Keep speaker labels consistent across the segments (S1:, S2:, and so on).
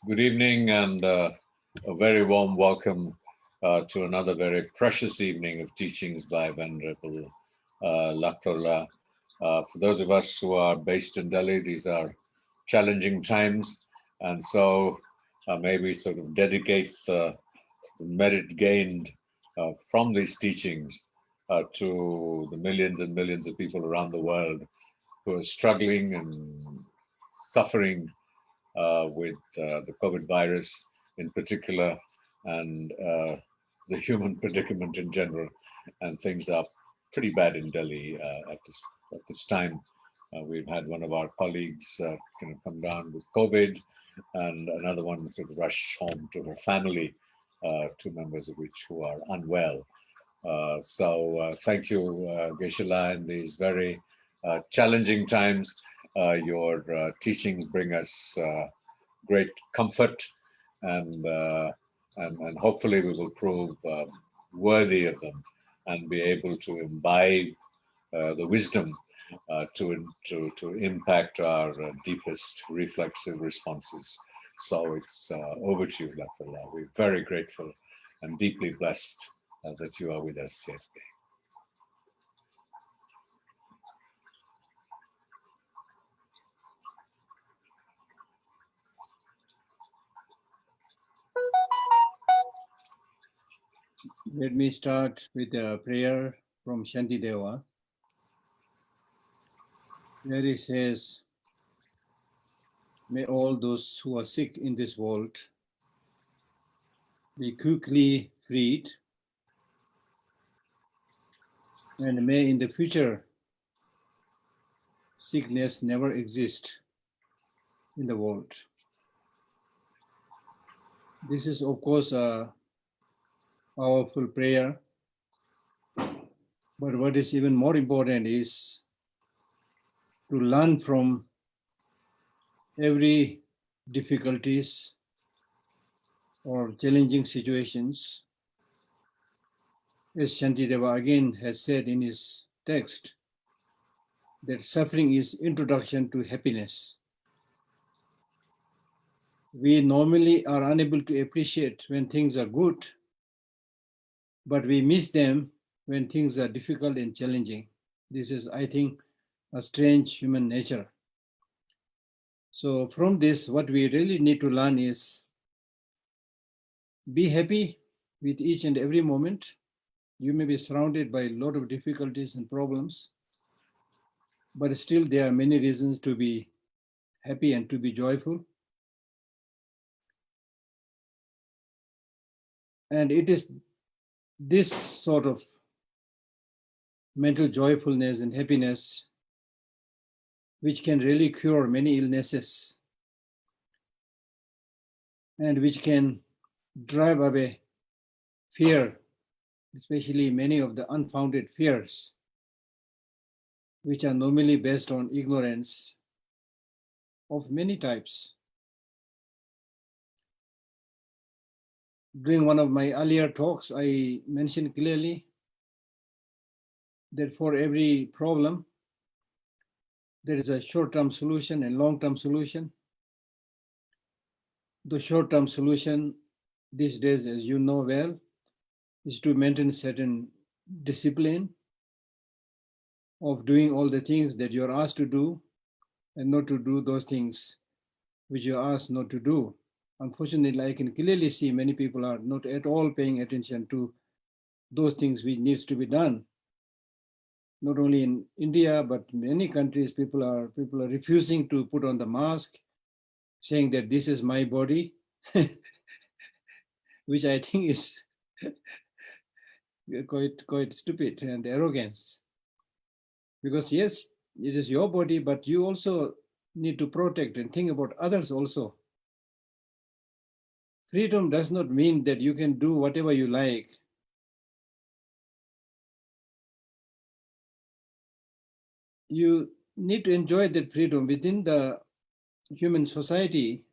S1: Good evening and a very warm welcome to another very precious evening of teachings by Venerable Lhakdor. For those of us who are based in Delhi, these are challenging times, and so maybe sort of dedicate the merit gained from these teachings to the millions and millions of people around the world who are struggling and suffering with the COVID virus in particular, and the human predicament in general. And things are pretty bad in Delhi at this time. We've had one of our colleagues come down with COVID, and another one sort of rush home to her family, two members of which who are unwell. So thank you, Geshe Lhakdor, in these very challenging times. Your teachings bring us great comfort, and hopefully we will prove worthy of them and be able to imbibe the wisdom to impact our deepest reflexive responses. So it's over to you, Dr. Lhakdor. We're very grateful and deeply blessed that you are with us here today.
S2: Let me start with a prayer from Shantideva, where it says, may all those who are sick in this world be quickly freed, and may in the future sickness never exist in the world. This is, of course, a powerful prayer, but what is even more important is to learn from every difficulties or challenging situations. As Shantideva again has said in his text, that suffering is introduction to happiness. We normally are unable to appreciate when things are good, but we miss them when things are difficult and challenging. This is, I think, a strange human nature. So from this, what we really need to learn is be happy with each and every moment. You may be surrounded by a lot of difficulties and problems, but still there are many reasons to be happy and to be joyful. And it is this sort of mental joyfulness and happiness which can really cure many illnesses and which can drive away fear, especially many of the unfounded fears, which are normally based on ignorance of many types. During one of my earlier talks, I mentioned clearly that for every problem, there is a short-term solution and long-term solution. The short-term solution these days, as you know well, is to maintain certain discipline of doing all the things that you're asked to do and not to do those things which you're asked not to do. Unfortunately, I can clearly see many people are not at all paying attention to those things which needs to be done. Not only in India, but many countries, people are refusing to put on the mask, saying that this is my body, which I think is quite stupid and arrogance. Because yes, it is your body, but you also need to protect and think about others also. Freedom does not mean that you can do whatever you like. You need to enjoy that freedom within the human society.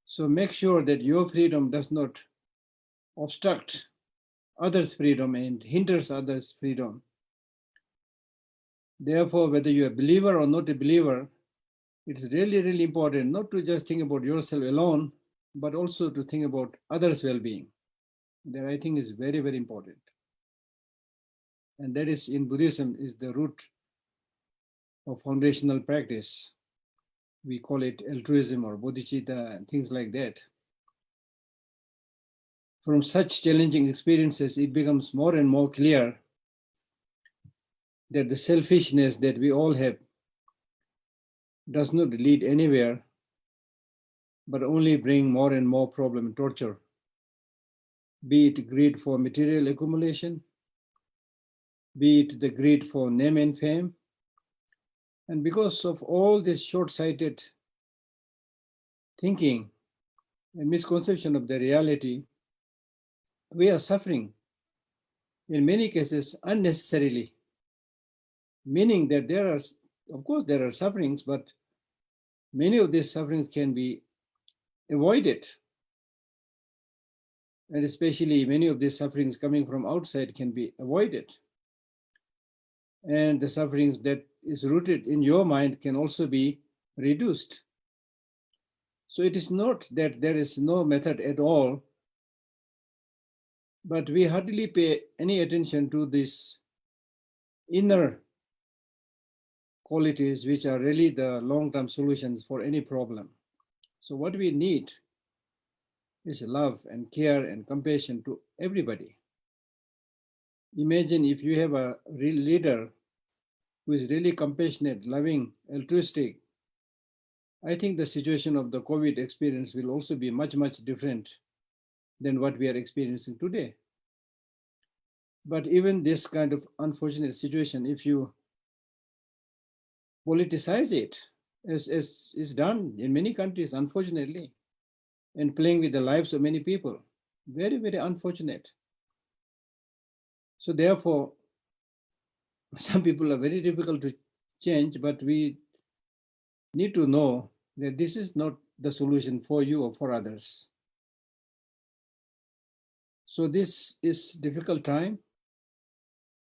S2: So make sure that your freedom does not obstruct others' freedom and hinders others' freedom. Therefore, whether you're a believer or not a believer, It's really, really important not to just think about yourself alone, but also to think about others' well-being. That I think is very, very important. And that is in Buddhism is the root of foundational practice. We call it altruism or bodhicitta and things like that. From such challenging experiences, it becomes more and more clear that the selfishness that we all have does not lead anywhere, but only bring more and more problem and torture. Be it greed for material accumulation, be it the greed for name and fame. And because of all this short-sighted thinking and misconception of the reality, we are suffering in many cases unnecessarily, meaning that there are, of course, there are sufferings, but many of these sufferings can be avoided. And especially many of these sufferings coming from outside can be avoided. And the sufferings that is rooted in your mind can also be reduced. So it is not that there is no method at all, but we hardly pay any attention to these inner qualities which are really the long-term solutions for any problem. So what we need is love and care and compassion to everybody. Imagine if you have a real leader who is really compassionate, loving, altruistic. I think the situation of the COVID experience will also be much, much different than what we are experiencing today. But even this kind of unfortunate situation, if you politicize it, as is done in many countries, unfortunately, and playing with the lives of many people, very, very unfortunate. So therefore, some people are very difficult to change, but we need to know that this is not the solution for you or for others. So this is difficult time,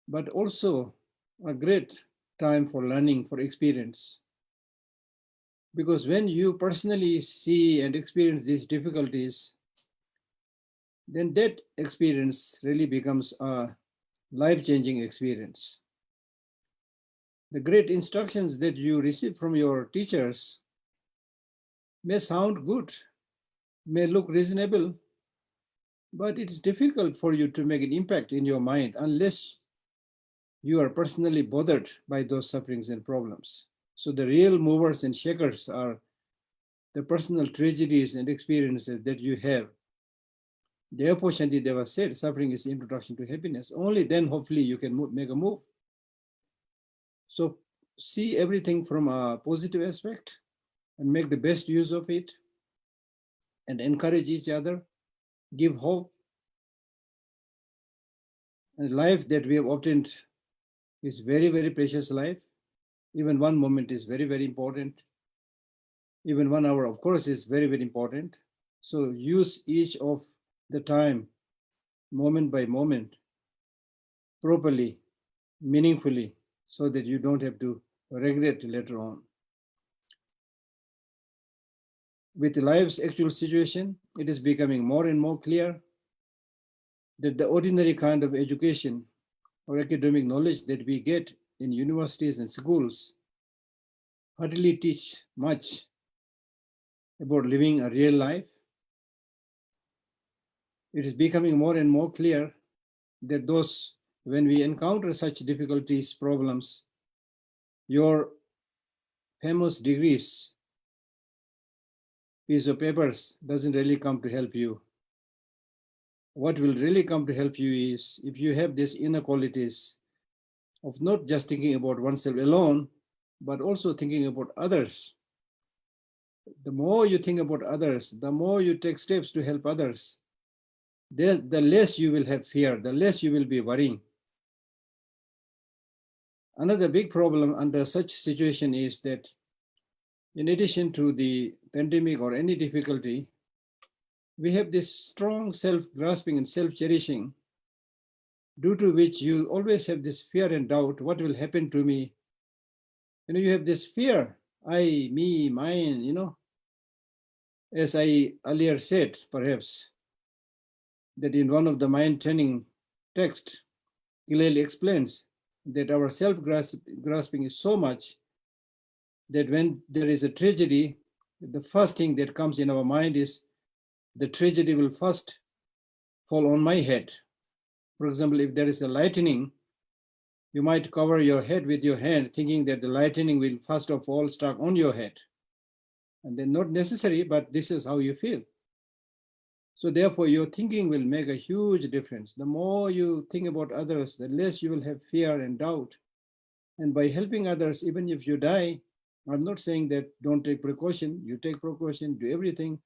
S2: but also a great time for learning, for experience. Because when you personally see and experience these difficulties, then that experience really becomes a life-changing experience. The great instructions that you receive from your teachers may sound good, may look reasonable, but it's difficult for you to make an impact in your mind unless you are personally bothered by those sufferings and problems. So the real movers and shakers are the personal tragedies and experiences that you have. Therefore, Shantideva said, suffering is the introduction to happiness. Only then, hopefully, you can make a move. So see everything from a positive aspect and make the best use of it and encourage each other, give hope. And life that we have obtained is very, very precious life. Even one moment is very, very important. Even 1 hour, of course, is very, very important. So use each of the time, moment by moment, properly, meaningfully, so that you don't have to regret later on. With life's actual situation, it is becoming more and more clear that the ordinary kind of education or academic knowledge that we get in universities and schools hardly teach much about living a real life. It is becoming more and more clear that when we encounter such difficulties, problems, your famous degrees, piece of papers doesn't really come to help you. What will really come to help you is if you have these inner qualities of not just thinking about oneself alone, but also thinking about others. The more you think about others, the more you take steps to help others, the less you will have fear, the less you will be worrying. Another big problem under such situation is that in addition to the pandemic or any difficulty, we have this strong self-grasping and self-cherishing, due to which you always have this fear and doubt, what will happen to me? You have this fear, I, me, mine, as I earlier said, perhaps, that in one of the mind training texts, clearly explains that our self-grasping is so much that when there is a tragedy, the first thing that comes in our mind is the tragedy will first fall on my head. For example, if there is a lightning, you might cover your head with your hand, thinking that the lightning will first of all strike on your head. And then not necessary, but this is how you feel. So therefore, your thinking will make a huge difference. The more you think about others, the less you will have fear and doubt. And by helping others, even if you die, I'm not saying that don't take precaution. You take precaution, do everything.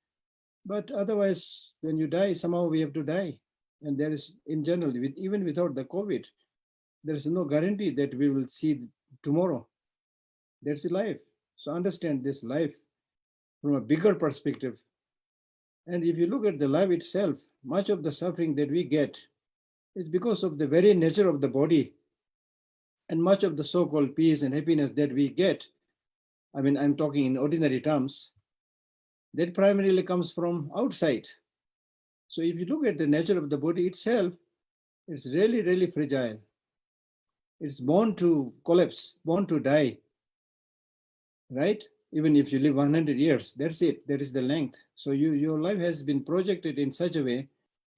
S2: But otherwise, when you die, somehow we have to die. And there is, in general, even without the COVID, there is no guarantee that we will see tomorrow. That's life. So understand this life from a bigger perspective. And if you look at the life itself, much of the suffering that we get is because of the very nature of the body. And much of the so-called peace and happiness that we get, I mean, I'm talking in ordinary terms, that primarily comes from outside. So if you look at the nature of the body itself, it's really, really fragile. It's born to collapse, born to die, right? Even if you live 100 years, that's it, that is the length. So your life has been projected in such a way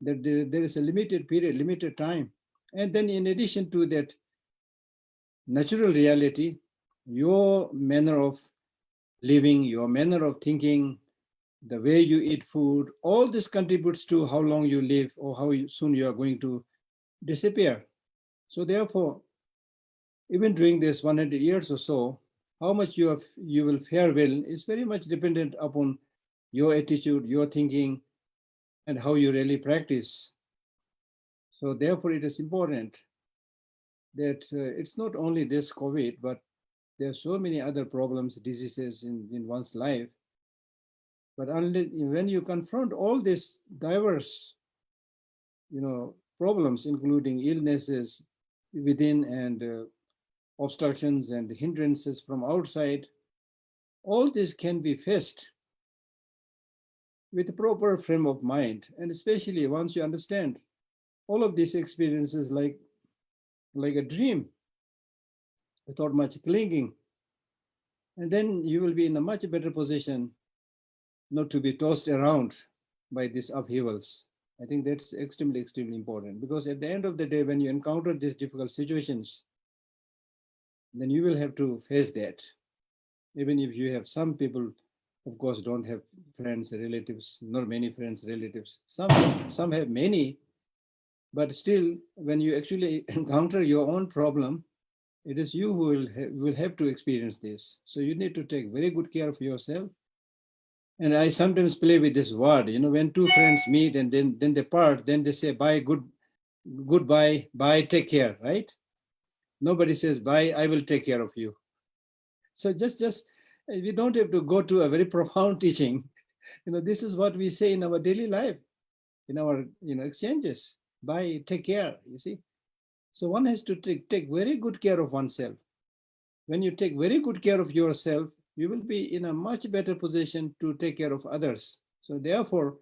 S2: that there is a limited period, limited time. And then in addition to that natural reality, your manner of living, your manner of thinking, the way you eat food, all this contributes to how long you live or how soon you are going to disappear. So therefore, even during this 100 years or so, how much you will fare well is very much dependent upon your attitude, your thinking, and how you really practice. So therefore, it is important that it's not only this COVID, but there are so many other problems, diseases in one's life. But when you confront all these diverse, problems, including illnesses within and obstructions and hindrances from outside, all this can be faced with a proper frame of mind. And especially once you understand all of these experiences like a dream, without much clinging, and then you will be in a much better position not to be tossed around by these upheavals. I think that's extremely, extremely important, because at the end of the day, when you encounter these difficult situations, then you will have to face that. Even if you have some people, of course, don't have friends, relatives, not many friends, relatives. Some have many, but still, when you actually encounter your own problem, it is you who will have to experience this. So you need to take very good care of yourself. And I sometimes play with this word, when two friends meet and then they part, then they say bye, goodbye, bye, take care, right? Nobody says bye, I will take care of you. So just we don't have to go to a very profound teaching. This is what we say in our daily life, in our exchanges. Bye, take care, you see. So one has to take very good care of oneself. When you take very good care of yourself, you will be in a much better position to take care of others. So therefore,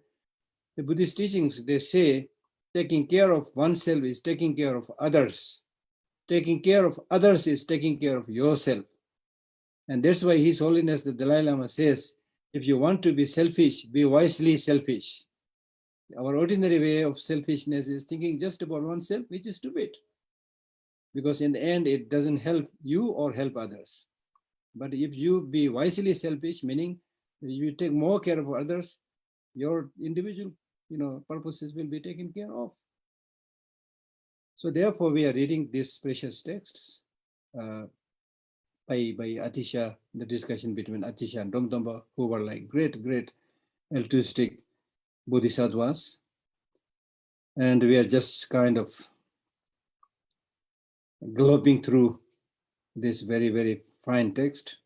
S2: the Buddhist teachings, they say, taking care of oneself is taking care of others. Taking care of others is taking care of yourself. And that's why His Holiness the Dalai Lama says, if you want to be selfish, be wisely selfish. Our ordinary way of selfishness is thinking just about oneself, which is stupid. Because in the end, it doesn't help you or help others. But if you be wisely selfish, meaning you take more care of others, your individual, purposes will be taken care of. So therefore, we are reading these precious texts by Atisha, the discussion between Atisha and Domdamba, who were like great altruistic bodhisattvas. And we are just kind of galloping through this very, very fine text.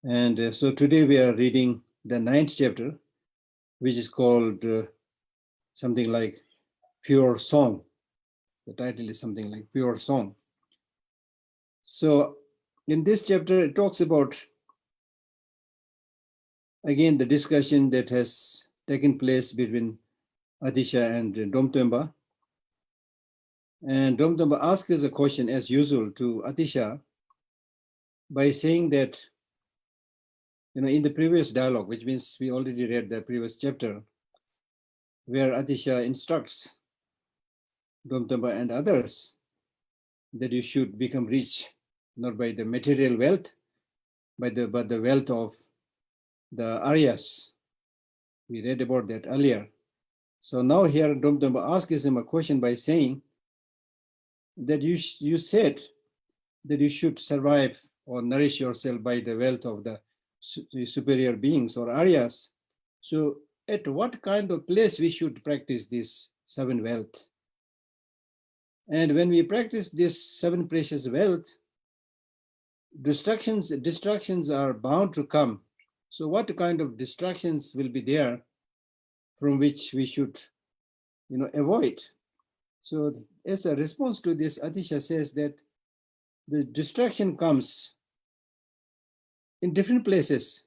S2: And so today we are reading the 9th chapter, which is called something like Pure Song. The title is something like Pure Song. So in this chapter, it talks about again the discussion that has taken place between Atisha and Domtemba. And Domtemba asks a question as usual to Atisha by saying that, in the previous dialogue, which means we already read the previous chapter, where Atisha instructs Domtemba and others that you should become rich, not by the material wealth, but the wealth of the Aryas. We read about that earlier. So now here Domtemba asks him a question by saying that you said that you should survive or nourish yourself by the wealth of the superior beings or Aryas. So at what kind of place we should practice this seven wealth? And when we practice this seven precious wealth, distractions are bound to come. So what kind of distractions will be there from which we should avoid? So as a response to this, Atisha says that the distraction comes in different places.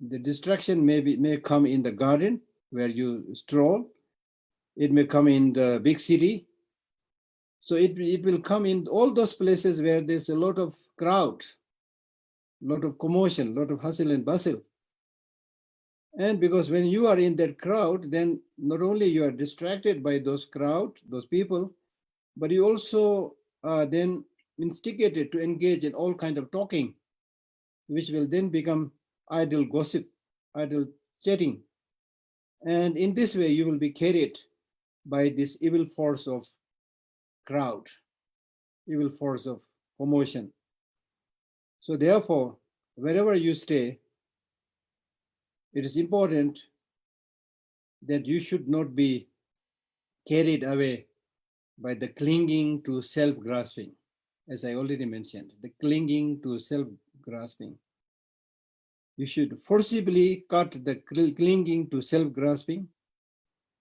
S2: The distraction may come in the garden where you stroll. It may come in the big city. So it will come in all those places where there's a lot of crowd, a lot of commotion, a lot of hustle and bustle. And because when you are in that crowd, then not only you are distracted by those crowd, those people, but you also are then instigated to engage in all kind of talking, which will then become idle gossip, idle chatting. And in this way, you will be carried by this evil force of crowd, evil force of commotion. So therefore, wherever you stay, it is important that you should not be carried away by the clinging to self-grasping, as I already mentioned, the clinging to self-grasping. You should forcibly cut the clinging to self-grasping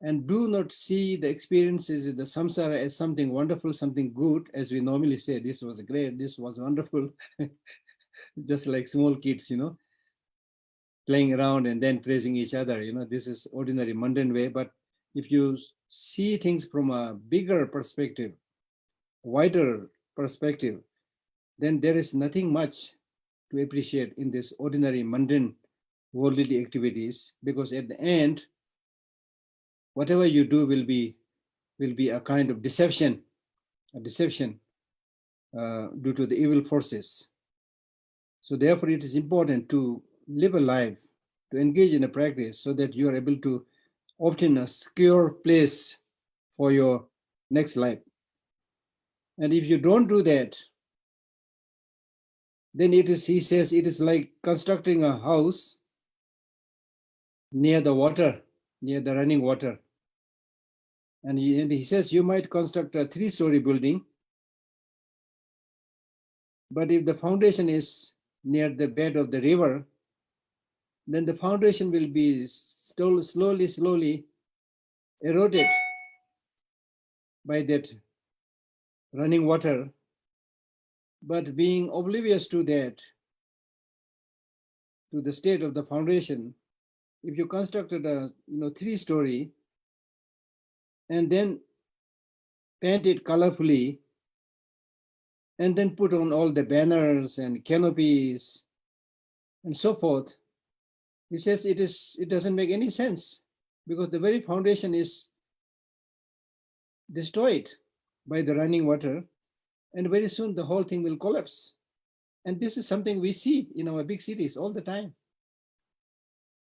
S2: and do not see the experiences in the samsara as something wonderful, something good, as we normally say, this was great, this was wonderful, just like small kids, playing around and then praising each other. This is ordinary mundane way. But if you see things from a bigger perspective, wider perspective, then there is nothing much to appreciate in this ordinary mundane worldly activities, because at the end, whatever you do will be a kind of deception, due to the evil forces. So therefore, it is important to live a life, to engage in a practice so that you are able to obtain a secure place for your next life. And if you don't do that, then he says, it is like constructing a house near the water, near the running water. And he says you might construct a 3-story building, but if the foundation is near the bed of the river, then the foundation will be slowly eroded by that running water. But being oblivious to that, to the state of the foundation, if you constructed a 3-story and then paint it colorfully and then put on all the banners and canopies and so forth, he says it doesn't make any sense, because the very foundation is destroyed by the running water, and very soon the whole thing will collapse. And this is something we see in our big cities all the time.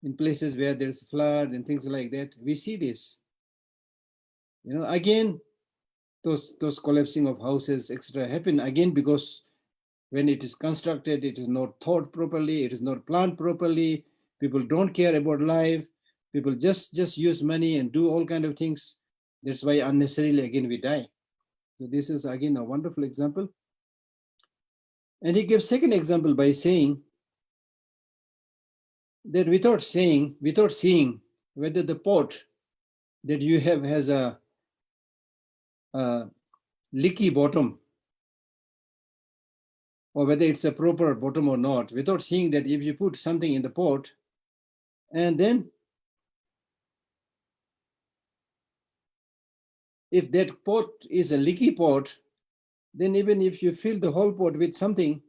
S2: In places where there's flood and things like that, we see this. Again, those collapsing of houses, etc., happen again because when it is constructed, it is not thought properly, it is not planned properly. People don't care about life. People just use money and do all kind of things. That's why unnecessarily again we die. So this is again a wonderful example. And he gives second example by saying that without seeing whether the pot that you have has a leaky bottom, or whether it's a proper bottom or not, without seeing that if you put something in the pot, And then if that pot is a leaky pot, then even if you fill the whole pot with something,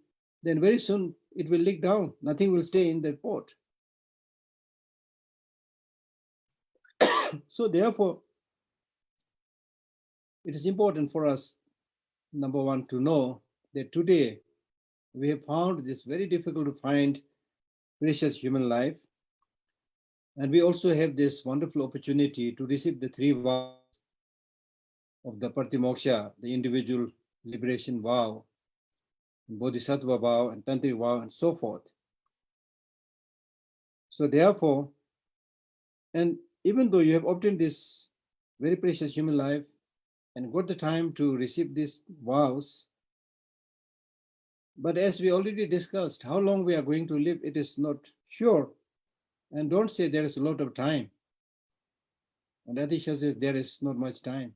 S2: then very soon it will leak down. Nothing will stay in that pot. So therefore, it is important for us, number one, to know that today we have found this very difficult to find precious human life. And we also have this wonderful opportunity to receive the three vows of the Pratimoksha, the individual liberation vow, Bodhisattva vow, and Tantric vow, and so forth. So therefore, and even though you have obtained this very precious human life and got the time to receive these vows, but as we already discussed, how long we are going to live, it is not sure. And don't say there is a lot of time. And Atisha says there is not much time.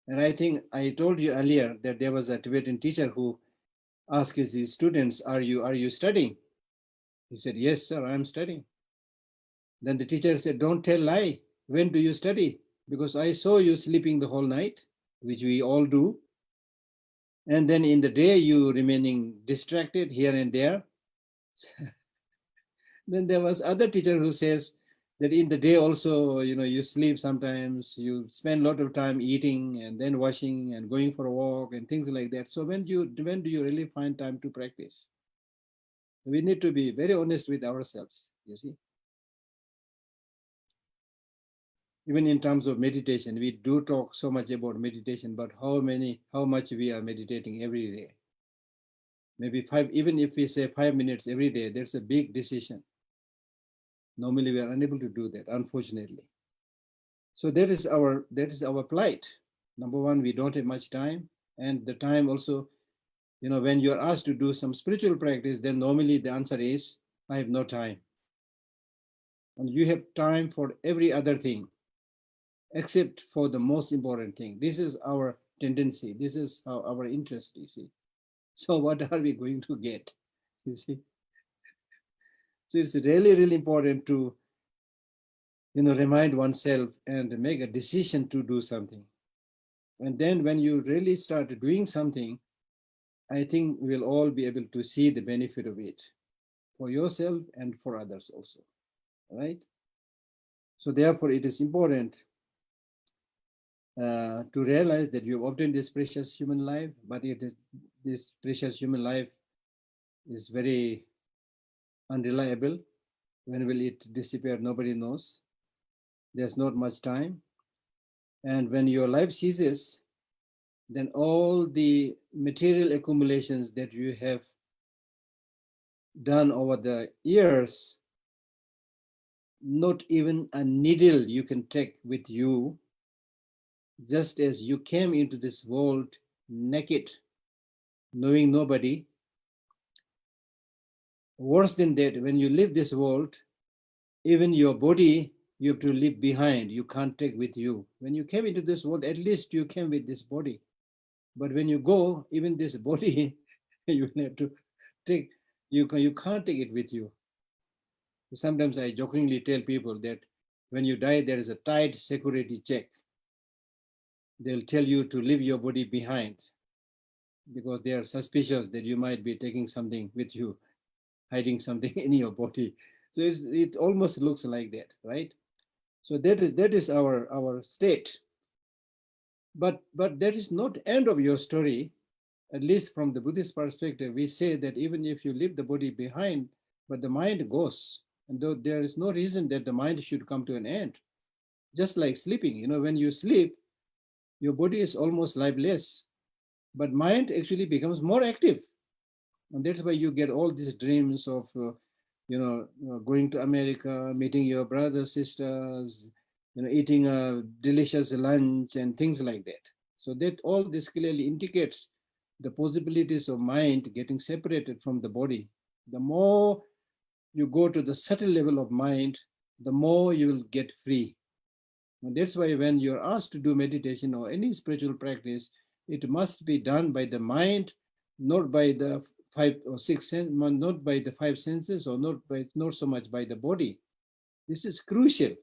S2: And I think I told you earlier that there was a Tibetan teacher who asked his students, are you studying? He said, yes, sir, I am studying. Then the teacher said, don't tell lie. When do you study? Because I saw you sleeping the whole night, which we all do. And then in the day, you remaining distracted here and there. Then there was other teacher who says that in the day also, you sleep sometimes, you spend a lot of time eating and then washing and going for a walk and things like that. So when do you really find time to practice? We need to be very honest with ourselves, you see. Even in terms of meditation, we do talk so much about meditation, but how much we are meditating every day? Maybe 5, even if we say 5 minutes every day, there's a big decision. Normally we are unable to do that, unfortunately. So that is our plight. Number one, we don't have much time. And the time also, when you're asked to do some spiritual practice, then normally the answer is, I have no time. And you have time for every other thing, except for the most important thing. This is our tendency. This is our interest, you see. So what are we going to get, you see? So it's really, really important to, remind oneself and make a decision to do something. And then when you really start doing something, I think we'll all be able to see the benefit of it for yourself and for others also, right? So therefore, it is important to realize that you've obtained this precious human life, but this precious human life is very unreliable. When will it disappear? Nobody knows. There's not much time. And when your life ceases, then all the material accumulations that you have done over the years, not even a needle you can take with you, just as you came into this world naked, knowing nobody. Worse than that, when you leave this world, even your body, you have to leave behind. You can't take with you. When you came into this world, at least you came with this body. But when you go, even this body, you have to take, you can't take it with you. Sometimes I jokingly tell people that when you die, there is a tight security check. They'll tell you to leave your body behind because they are suspicious that you might be taking something with you, hiding something in your body. So it almost looks like that, right? So that is our state. But that is not end of your story. At least from the Buddhist perspective, we say that even if you leave the body behind, but the mind goes. And though there is no reason that the mind should come to an end. Just like sleeping, when you sleep, your body is almost lifeless, but mind actually becomes more active. And that's why you get all these dreams of, going to America, meeting your brothers, sisters, eating a delicious lunch and things like that. So that all this clearly indicates the possibilities of mind getting separated from the body. The more you go to the subtle level of mind, the more you will get free. And that's why when you're asked to do meditation or any spiritual practice, it must be done by the mind, not by the 5 or 6 senses, not by the 5 senses, or not so much by the body. This is crucial,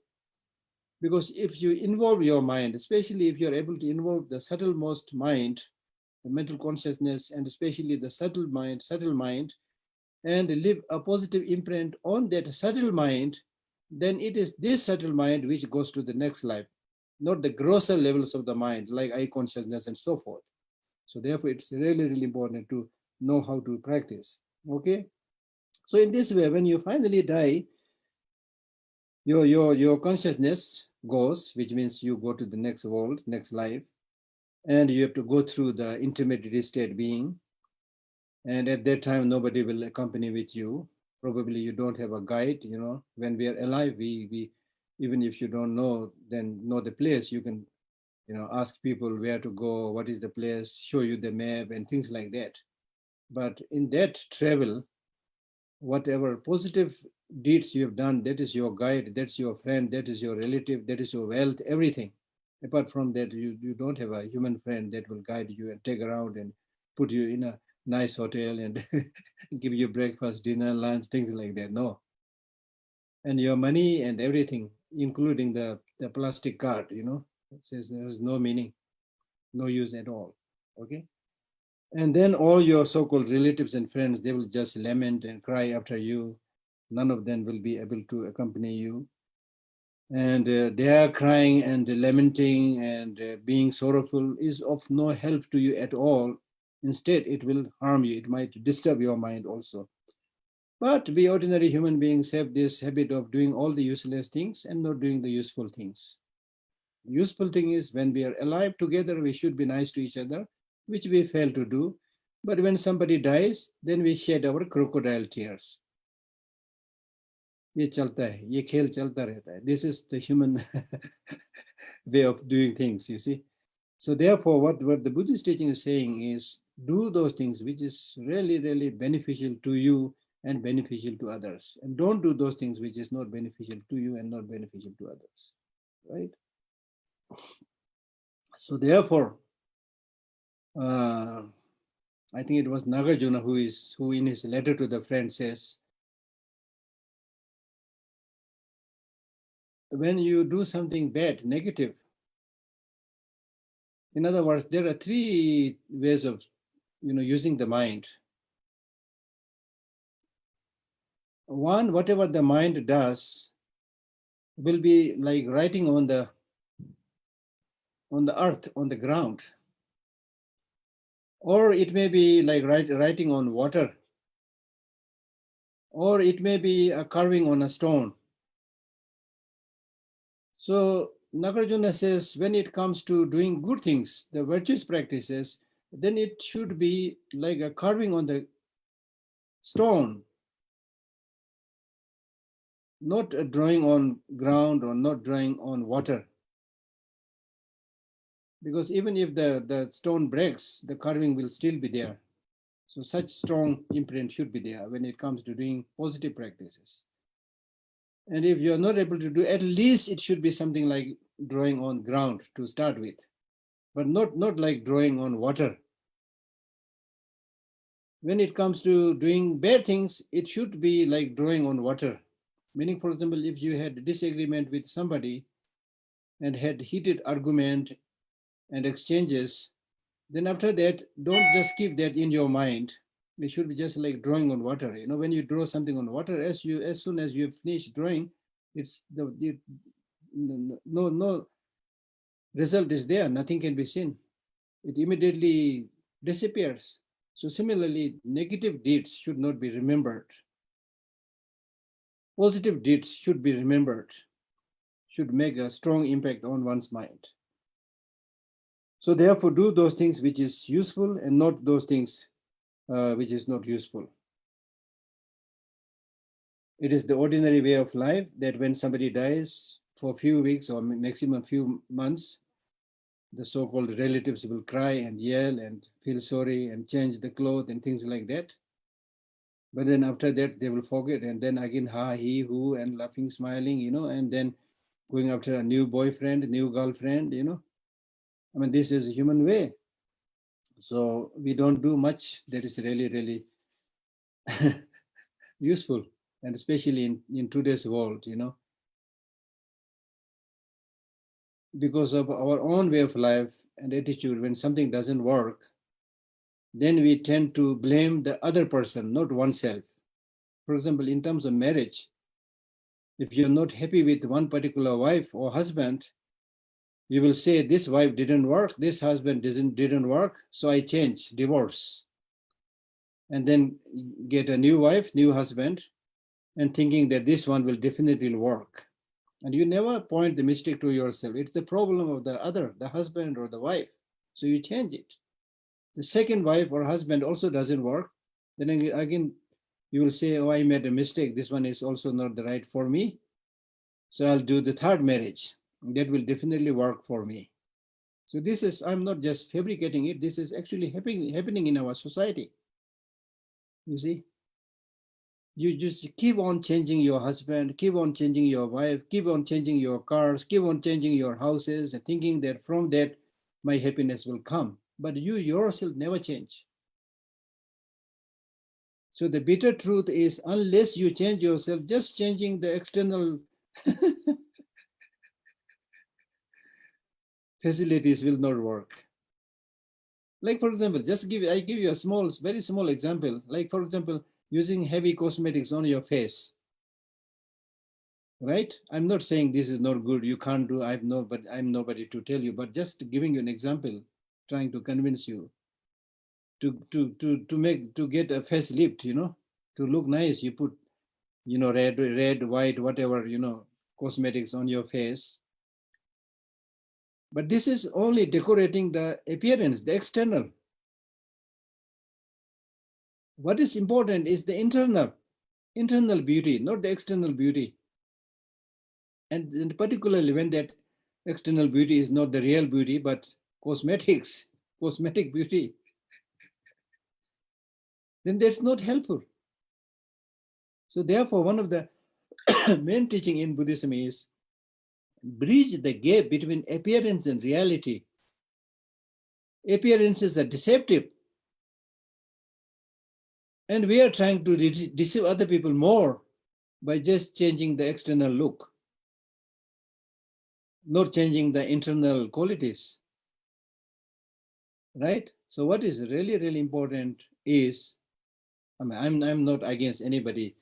S2: because if you involve your mind, especially if you're able to involve the subtlemost mind, the mental consciousness, and especially the subtle mind, and leave a positive imprint on that subtle mind, then it is this subtle mind which goes to the next life, not the grosser levels of the mind, like eye consciousness and so forth. So therefore, it's really, really important to know how to practice. Okay? So in this way, when you finally die, your consciousness goes, which means you go to the next world, next life, and you have to go through the intermediate state being. And at that time, nobody will accompany with you. Probably you don't have a guide. When we are alive, we even if you don't know, then know the place, you can ask people where to go, what is the place, show you the map and things like that. But in that travel, whatever positive deeds you have done, that is your guide, that's your friend, that is your relative, that is your wealth, everything. Apart from that, you don't have a human friend that will guide you and take around and put you in a nice hotel and give you breakfast, dinner, lunch, things like that. No. And your money and everything, including the plastic card, it says there's no meaning, no use at all. Okay. And then all your so-called relatives and friends, they will just lament and cry after you. None of them will be able to accompany you. And they are crying and lamenting and being sorrowful is of no help to you at all. Instead, it will harm you. It might disturb your mind also. But we ordinary human beings have this habit of doing all the useless things and not doing the useful things. The useful thing is, when we are alive together, we should be nice to each other, which we fail to do. But when somebody dies, then we shed our crocodile tears. ये चलता है, ये खेल चलता रहता है. This is the human way of doing things, you see. So therefore, what the Buddhist teaching is saying is, do those things which is really, really beneficial to you and beneficial to others. And don't do those things which is not beneficial to you and not beneficial to others, right? So therefore, I think it was Nagarjuna who in his letter to the friend says, when you do something bad, negative, in other words, there are 3 ways of using the mind. One, whatever the mind does will be like writing on the earth, on the ground, or it may be like writing on water, or it may be a carving on a stone. So Nagarjuna says, when it comes to doing good things, the virtuous practices, then it should be like a carving on the stone, not a drawing on ground or not drawing on water. Because even if the stone breaks, the carving will still be there. So such strong imprint should be there when it comes to doing positive practices. And if you're not able to do, at least it should be something like drawing on ground to start with, but not like drawing on water. When it comes to doing bad things, it should be like drawing on water. Meaning, for example, if you had a disagreement with somebody and had heated argument and exchanges, then after that, don't just keep that in your mind. It should be just like drawing on water. When you draw something on water, as soon as you finish drawing, it's no result is there. Nothing can be seen. It immediately disappears. So similarly, negative deeds should not be remembered. Positive deeds should be remembered, should make a strong impact on one's mind. So therefore, do those things which is useful and not those things which is not useful. It is the ordinary way of life that when somebody dies for a few weeks or maximum few months, the so-called relatives will cry and yell and feel sorry and change the clothes and things like that. But then after that, they will forget, and then again, ha, he, who, and laughing, smiling, and then going after a new boyfriend, new girlfriend, I mean, this is a human way. So we don't do much that is really, really useful, and especially in today's world, because of our own way of life and attitude. When something doesn't work, then we tend to blame the other person, not oneself. For example, in terms of marriage, if you're not happy with one particular wife or husband, you will say, this wife didn't work, this husband didn't work, so I change, divorce. And then get a new wife, new husband, and thinking that this one will definitely work. And you never point the mistake to yourself. It's the problem of the other, the husband or the wife. So you change it. The second wife or husband also doesn't work. Then again, you will say, oh, I made a mistake. This one is also not the right for me. So I'll do the third marriage. That will definitely work for me. So this is, I'm not just fabricating it. This is actually happening in our society. You see? You just keep on changing your husband, keep on changing your wife, keep on changing your cars, keep on changing your houses, and thinking that from that my happiness will come. But you yourself never change. So the bitter truth is, unless you change yourself, just changing the external facilities will not work. Like, for example, I give you a very small example. Like, for example, using heavy cosmetics on your face. Right? I'm not saying this is not good, you can't do, I'm nobody to tell you, but just giving you an example, trying to convince you to get a facelift, to look nice. You put, red, white, whatever, cosmetics on your face. But this is only decorating the appearance, the external. What is important is the internal beauty, not the external beauty. And particularly when that external beauty is not the real beauty, but cosmetic beauty, then that's not helpful. So therefore, one of the main teaching in Buddhism is bridge the gap between appearance and reality. Appearances are deceptive, and we are trying to deceive other people more by just changing the external look, not changing the internal qualities. Right? So what is really, really important is, I'm not against anybody,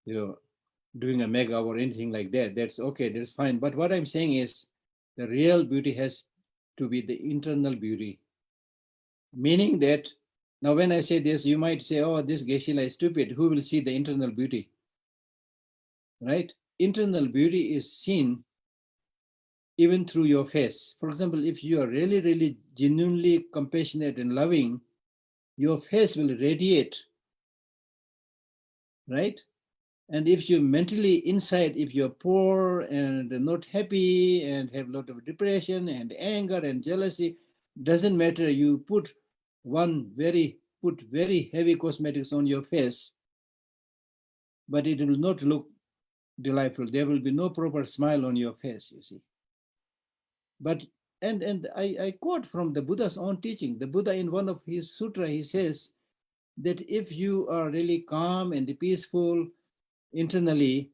S2: doing a mega or anything like that. That's okay, that's fine. But what I'm saying is, the real beauty has to be the internal beauty. Meaning that, now when I say this, you might say, oh, this Geshe is stupid. Who will see the internal beauty? Right? Internal beauty is seen even through your face. For example, if you are really, really genuinely compassionate and loving, your face will radiate, right? And if you mentally inside, if you're poor and not happy and have a lot of depression and anger and jealousy, doesn't matter. You put very heavy cosmetics on your face, but it will not look delightful. There will be no proper smile on your face, you see. But and I quote from the Buddha's own teaching. The Buddha, in one of his sutra, he says that if you are really calm and peaceful internally,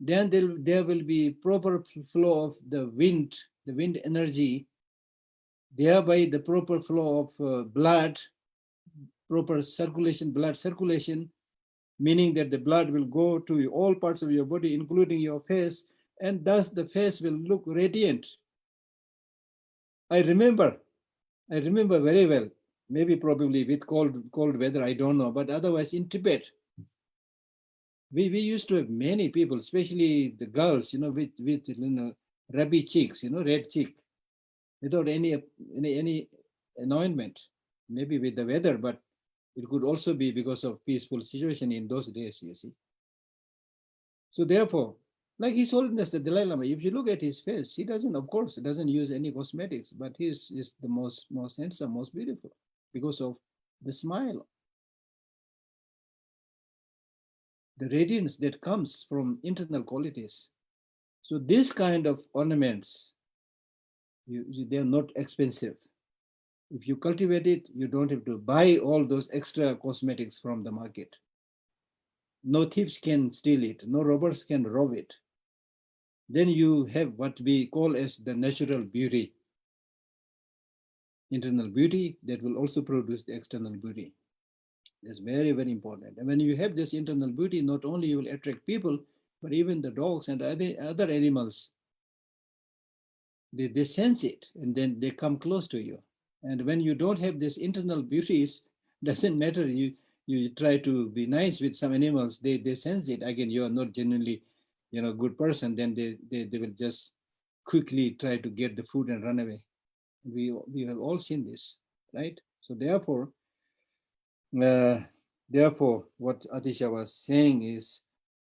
S2: then there will be proper flow of the wind energy, thereby the proper flow of blood circulation, meaning that the blood will go to all parts of your body, including your face, and thus the face will look radiant. I remember very well, maybe probably with cold weather, I don't know, but otherwise in Tibet, we used to have many people, especially the girls, with rubby cheeks, red cheek, without any anointment. Maybe with the weather, but it could also be because of peaceful situation in those days, you see. So therefore, like His Holiness the Dalai Lama, if you look at his face, he doesn't use any cosmetics, but he is the most handsome, most beautiful because of the smile, the radiance that comes from internal qualities. So this kind of ornaments, they're not expensive. If you cultivate it, you don't have to buy all those extra cosmetics from the market. no thieves can steal it, no robbers can rob it. Then you have what we call as the natural beauty, internal beauty that will also produce the external beauty. That's very, very important. And when you have this internal beauty, not only you will attract people, but even the dogs and other animals, they sense it and then they come close to you. And when you don't have this internal beauties, doesn't matter, you try to be nice with some animals, they sense it. Again, you are not genuinely, good person, then they will just quickly try to get the food and run away. We have all seen this, right? So uh, therefore, what Atisha was saying is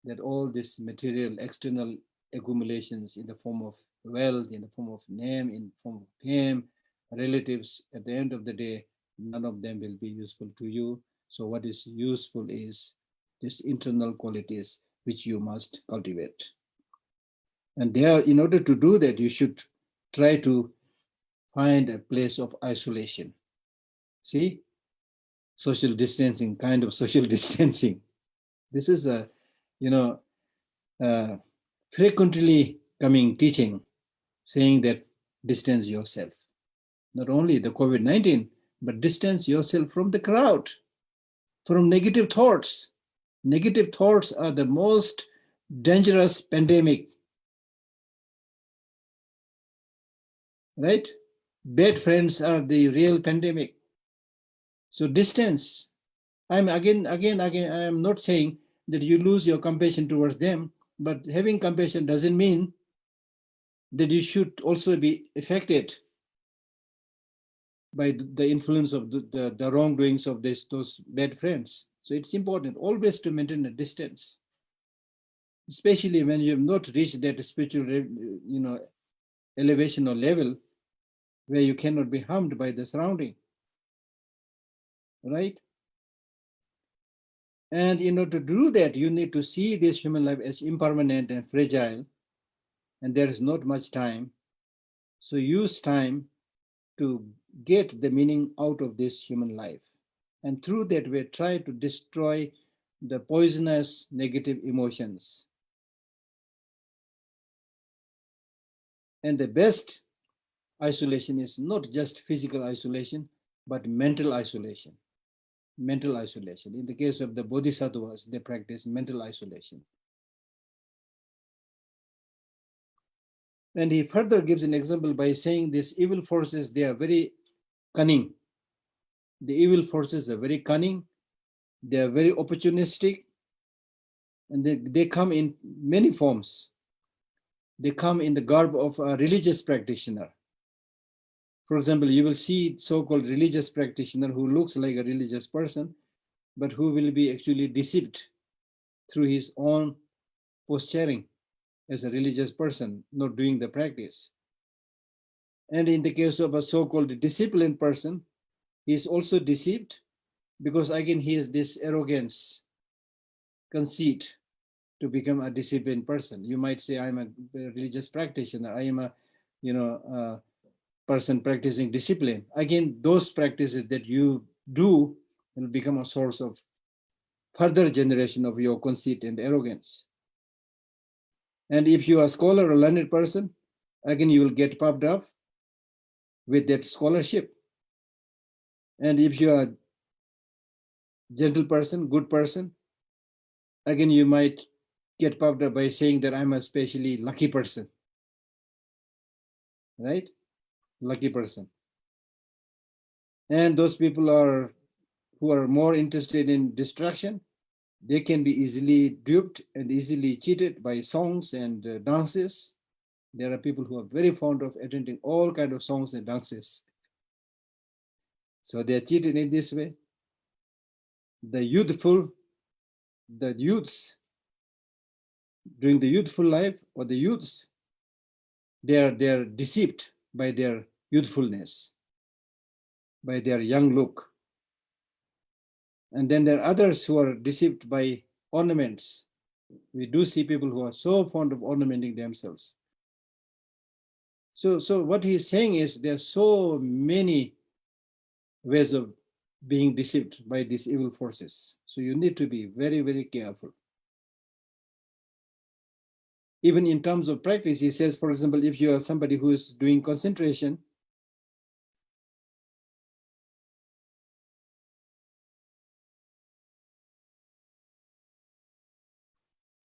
S2: that all this material external accumulations in the form of wealth, in the form of name, in the form of fame, relatives, at the end of the day, none of them will be useful to you. So what is useful is these internal qualities which you must cultivate. And there, in order to do that, you should try to find a place of isolation. See, social distancing, kind of social distancing. This is a, frequently coming teaching saying that distance yourself. Not only the COVID-19, but distance yourself from the crowd, from negative thoughts. Negative thoughts are the most dangerous pandemic, right? Bad friends are the real pandemic. So distance. I am not saying that you lose your compassion towards them, but having compassion doesn't mean that you should also be affected by the influence of the wrongdoings of those bad friends. So it's important always to maintain a distance, especially when you have not reached that spiritual, elevation or level where you cannot be harmed by the surrounding, right? And in order to do that, you need to see this human life as impermanent and fragile, and there is not much time. So use time to get the meaning out of this human life. And through that, we try to destroy the poisonous negative emotions. And the best isolation is not just physical isolation, but mental isolation. Mental isolation. In the case of the Bodhisattvas, they practice mental isolation. And he further gives an example by saying these evil forces, they are very cunning. The evil forces are very cunning. They are very opportunistic. And they come in many forms. They come in the garb of a religious practitioner. For example, you will see so-called religious practitioner who looks like a religious person, but who will be actually deceived through his own posturing as a religious person, not doing the practice. And in the case of a so-called disciplined person, he is also deceived because again, he has this arrogance, conceit to become a disciplined person. You might say, I'm a religious practitioner. I am a person practicing discipline. Again, those practices that you do will become a source of further generation of your conceit and arrogance. And if you are a scholar or learned person, again, you will get puffed up with that scholarship. And if you are a gentle person, good person, again, you might get puffed up by saying that I'm a especially lucky person, right? Lucky person. And those people who are more interested in distraction, they can be easily duped and easily cheated by songs and dances. There are people who are very fond of attending all kinds of songs and dances. So they are cheated in this way. The youths, during the youthful life, or the youths, they are deceived by their youthfulness, by their young look. And then there are others who are deceived by ornaments. We do see people who are so fond of ornamenting themselves. So what he's saying is there are so many ways of being deceived by these evil forces. So you need to be very, very careful. Even in terms of practice, he says, for example, if you are somebody who is doing concentration,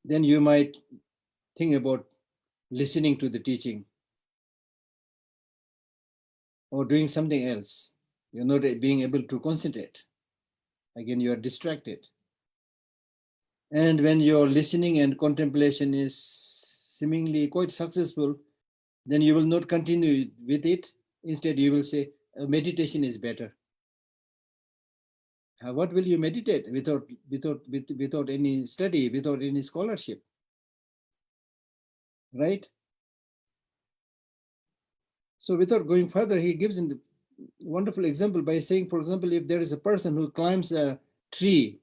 S2: then you might think about listening to the teaching or doing something else. You're not being able to concentrate. Again, you are distracted. And when your listening and contemplation is seemingly quite successful, then you will not continue with it. Instead, you will say, meditation is better. What will you meditate without any study, without any scholarship? Right? So without going further, he gives a wonderful example by saying, for example, if there is a person who climbs a tree,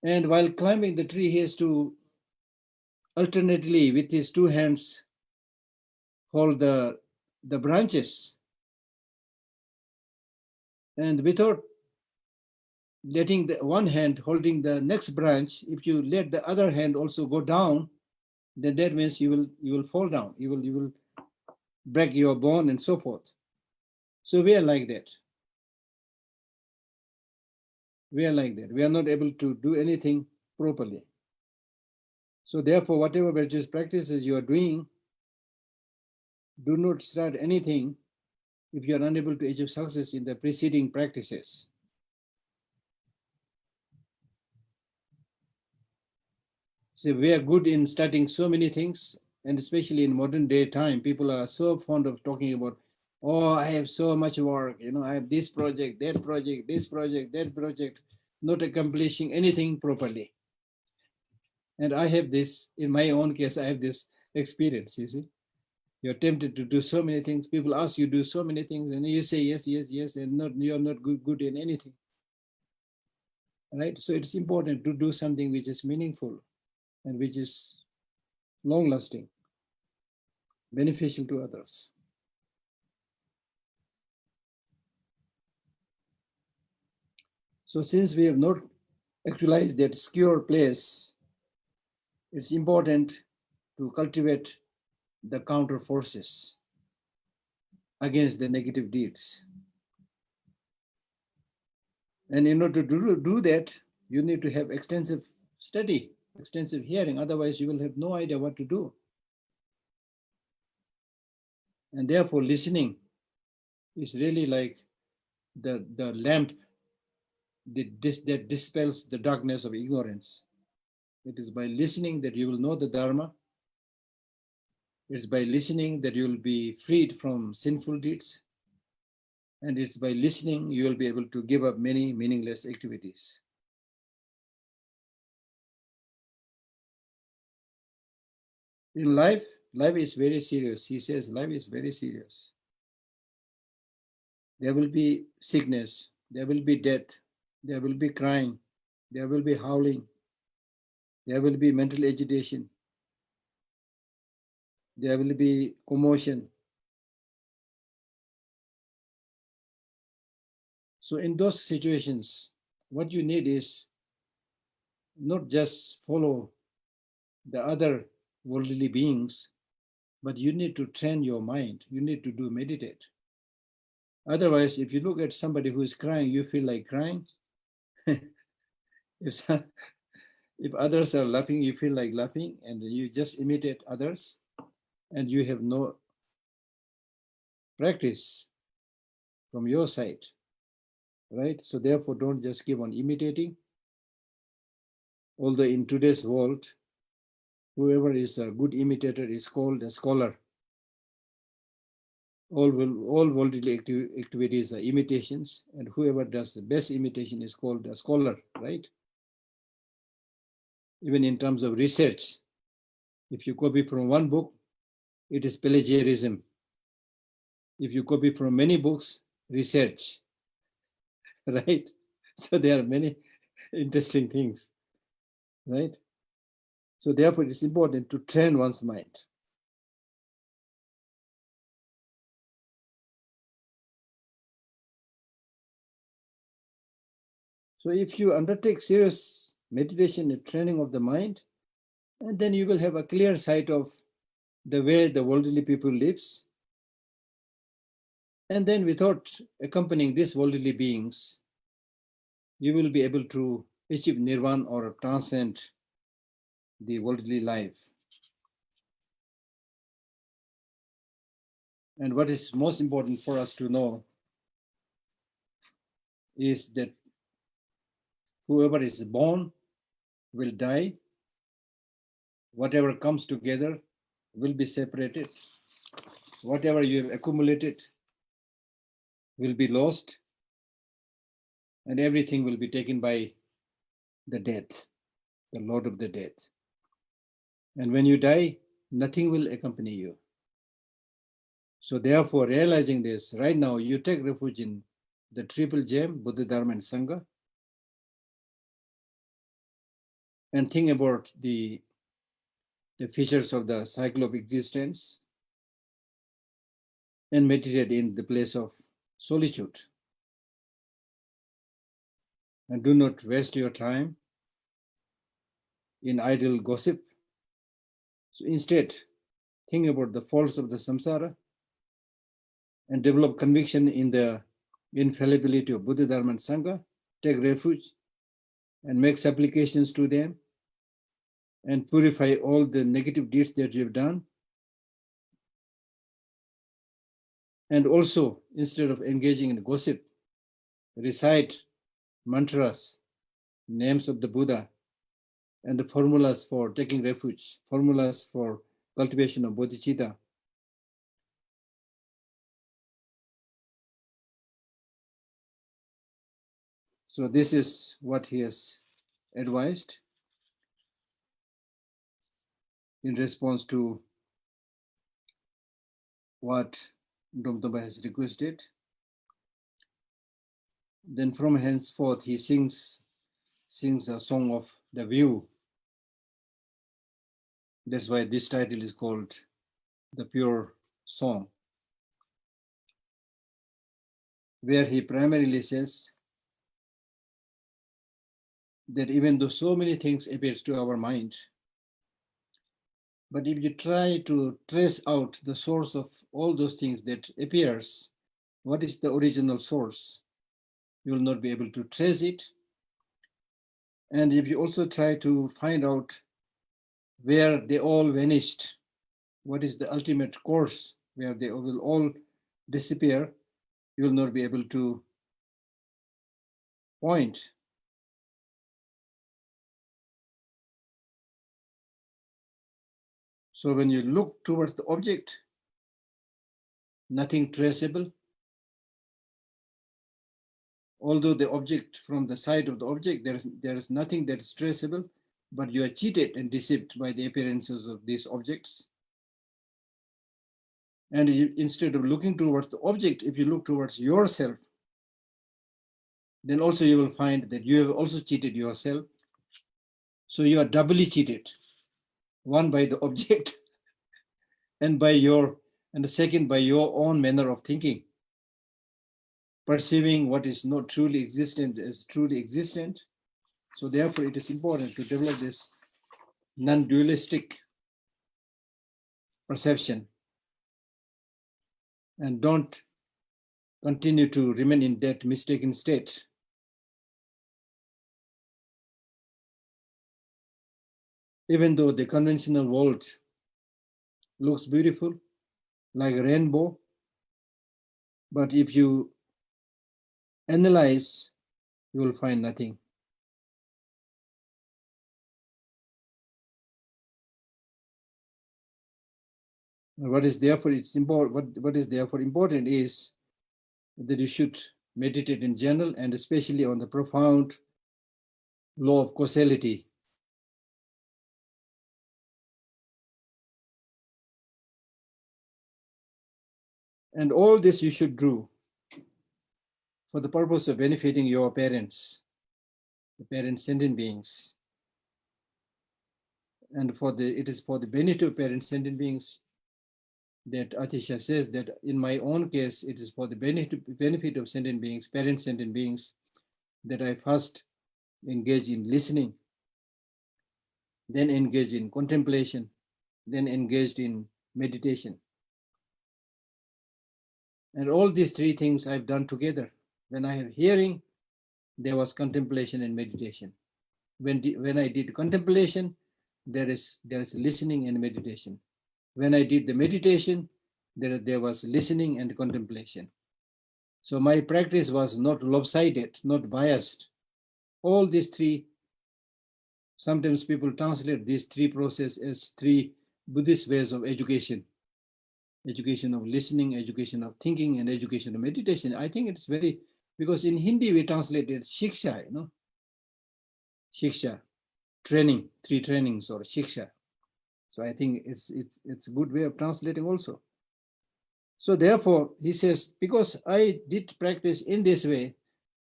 S2: and while climbing the tree, he has to alternately with his two hands hold the branches. And without letting the one hand holding the next branch, if you let the other hand also go down, then that means you will fall down. You will break your bone and so forth. So we are like that. We are like that. We are not able to do anything properly. So therefore, whatever virtuous practices you are doing, do not start anything if you are unable to achieve success in the preceding practices. So we are good in starting so many things, and especially in modern day time, people are so fond of talking about, oh, I have so much work, I have this project, that project, this project, that project, not accomplishing anything properly. And I have this, in my own case, I have this experience, you see. You're tempted to do so many things. People ask you to do so many things, and you say yes, yes, yes, and you're not good in anything. Right? So it's important to do something which is meaningful and which is long-lasting, beneficial to others. So since we have not actualized that secure place, it's important to cultivate the counter forces against the negative deeds. And in order to do that, you need to have extensive study, extensive hearing. Otherwise, you will have no idea what to do. And therefore, listening is really like the lamp that dispels the darkness of ignorance. It is by listening that you will know the Dharma. It's by listening that you will be freed from sinful deeds. And it's by listening you will be able to give up many meaningless activities. In life is very serious. He says life is very serious. There will be sickness, there will be death, there will be crying, there will be howling, there will be mental agitation, there will be commotion. So in those situations, what you need is not just follow the other worldly beings, but you need to train your mind. You need to do meditate. Otherwise, if you look at somebody who is crying, you feel like crying. If others are laughing, you feel like laughing, and you just imitate others, and you have no practice from your side, right? So therefore, don't just keep on imitating. Although in today's world, whoever is a good imitator is called a scholar. All worldly activities are imitations, and whoever does the best imitation is called a scholar, right? Even in terms of research, if you copy from one book, it is plagiarism. If you copy from many books, research, right? So there are many interesting things, right? So therefore, it is important to train one's mind. So if you undertake serious meditation and training of the mind, And then you will have a clear sight of the way the worldly people lives. And then without accompanying these worldly beings, you will be able to achieve nirvana or transcend the worldly life. And what is most important for us to know is that whoever is born will die. Whatever comes together will be separated. Whatever you have accumulated will be lost, and everything will be taken by the death, the Lord of the death. And when you die, nothing will accompany you. So therefore, realizing this, right now you take refuge in the triple gem, Buddha, Dharma, and Sangha, and think about the features of the cycle of existence, and meditate in the place of solitude. And do not waste your time in idle gossip. So instead, think about the faults of the samsara and develop conviction in the infallibility of Buddha, Dharma, and Sangha. Take refuge and make supplications to them and purify all the negative deeds that you have done. And also, instead of engaging in gossip, recite mantras, names of the Buddha, and the formulas for taking refuge, formulas for cultivation of bodhicitta. So this is what he has advised in response to what Domtoba has requested. Then from henceforth he sings a song of the view. That's why this title is called The Pure Song, where he primarily says that even though so many things appears to our mind, but if you try to trace out the source of all those things that appears, what is the original source? You will not be able to trace it. And if you also try to find out where they all vanished, what is the ultimate course where they will all disappear, you will not be able to point. So when you look towards the object, nothing traceable. Although the object, from the side of the object, there is nothing that is traceable, but you are cheated and deceived by the appearances of these objects. And instead of looking towards the object, if you look towards yourself, then also you will find that you have also cheated yourself. So you are doubly cheated, one by the object and the second by your own manner of thinking, perceiving what is not truly existent as truly existent. So therefore it is important to develop this non-dualistic perception and don't continue to remain in that mistaken state. Even though the conventional world looks beautiful, like a rainbow, but if you analyze, you will find nothing. What is therefore important is that you should meditate in general and especially on the profound law of causality. And all this you should do for the purpose of benefiting your parents, the parent sentient beings. And it is for the benefit of parent sentient beings that Atisha says that in my own case, it is for the benefit of sentient beings, parent sentient beings, that I first engage in listening. then engaged in contemplation, then engaged in meditation. And all these three things I've done together. When I have hearing, there was contemplation and meditation. When I did contemplation, there is listening and meditation. When I did the meditation, there was listening and contemplation. So my practice was not lopsided, not biased. All these three, sometimes people translate these three processes as three Buddhist ways of education. Education of listening, education of thinking, and education of meditation. I think it's very, because in Hindi we translate it shiksha, shiksha, training, three trainings or shiksha. So I think it's a good way of translating also. So therefore, he says, because I did practice in this way,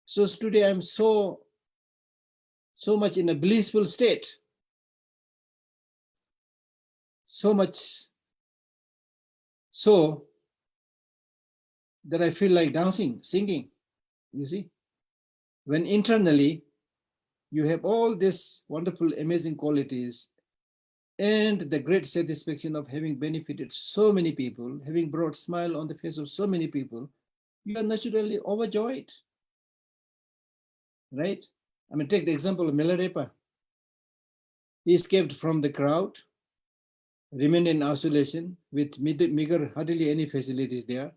S2: so today I'm so much in a blissful state, so much so that I feel like dancing, singing. You see, when internally you have all these wonderful, amazing qualities and the great satisfaction of having benefited so many people, having brought smile on the face of so many people, you are naturally overjoyed, right? I mean, take the example of Milarepa. He escaped from the crowd, remained in isolation with meager, hardly any facilities there,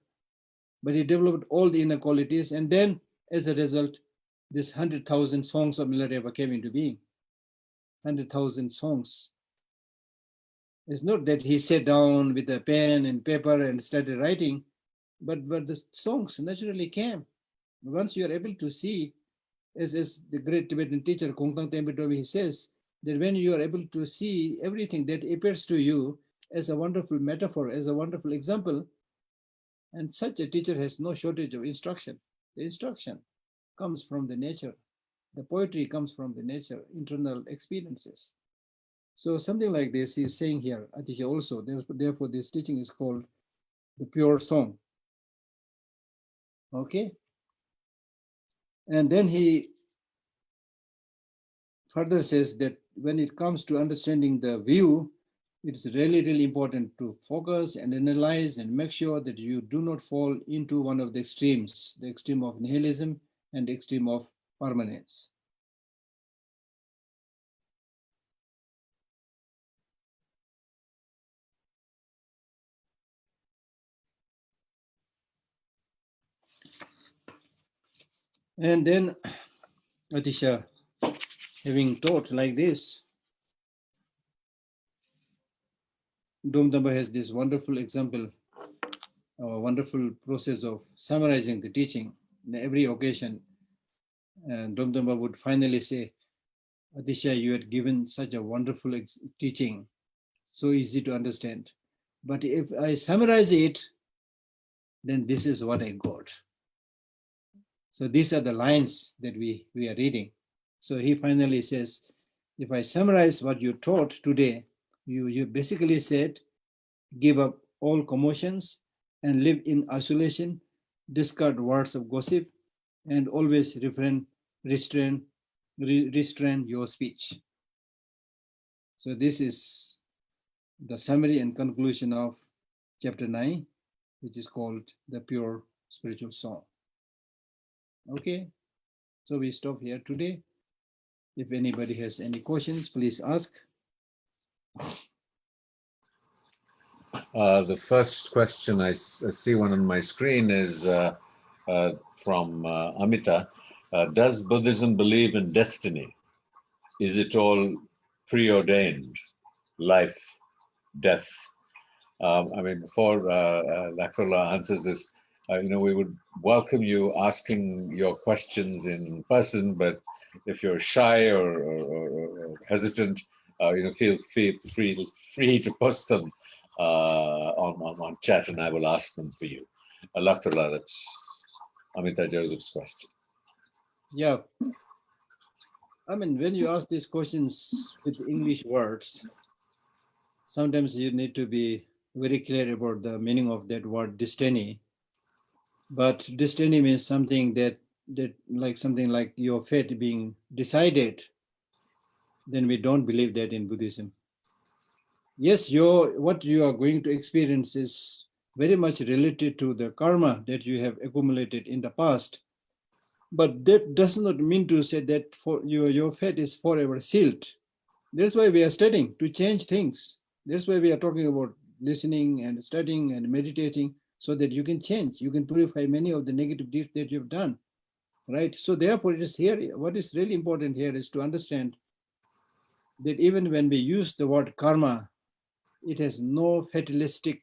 S2: but he developed all the inner qualities, and then as a result, this 100,000 songs of Milarepa came into being. 100,000 songs. It's not that he sat down with a pen and paper and started writing, but the songs naturally came. Once you are able to see, as the great Tibetan teacher Kongtang Tempe Tobi, he says that when you are able to see everything that appears to you as a wonderful metaphor, as a wonderful example, and such a teacher has no shortage of instruction. The instruction comes from the nature. The poetry comes from the nature, internal experiences. So something like this he's saying here, Atisha also. Therefore, this teaching is called the pure song. Okay? And then he further says that when it comes to understanding the view, it's really, really important to focus and analyze and make sure that you do not fall into one of the extremes, the extreme of nihilism and the extreme of permanence. And then Atisha, having taught like this, Domdamba has this wonderful example, a wonderful process of summarizing the teaching. In every occasion, Domdamba would finally say, Atisha, you had given such a wonderful teaching, so easy to understand. But if I summarize it, then this is what I got. So these are the lines that we are reading. So he finally says, if I summarize what you taught today, you basically said, give up all commotions and live in isolation, discard words of gossip, and always restrain your speech. So this is the summary and conclusion of chapter 9, which is called the Pure Spiritual Song. Okay, so we stop here today. If anybody has any questions, please ask.
S1: The first question, I see one on my screen, is from Amita. Does Buddhism believe in destiny? Is it all preordained? Life, death? I mean, before Lakfarla answers this, we would welcome you asking your questions in person, but if you're shy or hesitant, feel free to post them on chat, and I will ask them for you. Lakfarla, that's Amita Joseph's question.
S2: Yeah. I mean, when you ask these questions with English words, sometimes you need to be very clear about the meaning of that word destiny. But destiny means something that like something like your fate being decided. then we don't believe that in Buddhism. Yes, what you are going to experience is very much related to the karma that you have accumulated in the past. But that does not mean to say that for your fate is forever sealed. That's why we are studying, to change things. That's why we are talking about listening and studying and meditating, so that you can change. You can purify many of the negative deeds that you've done, right? So therefore, it is here. What is really important here is to understand that even when we use the word karma, it has no fatalistic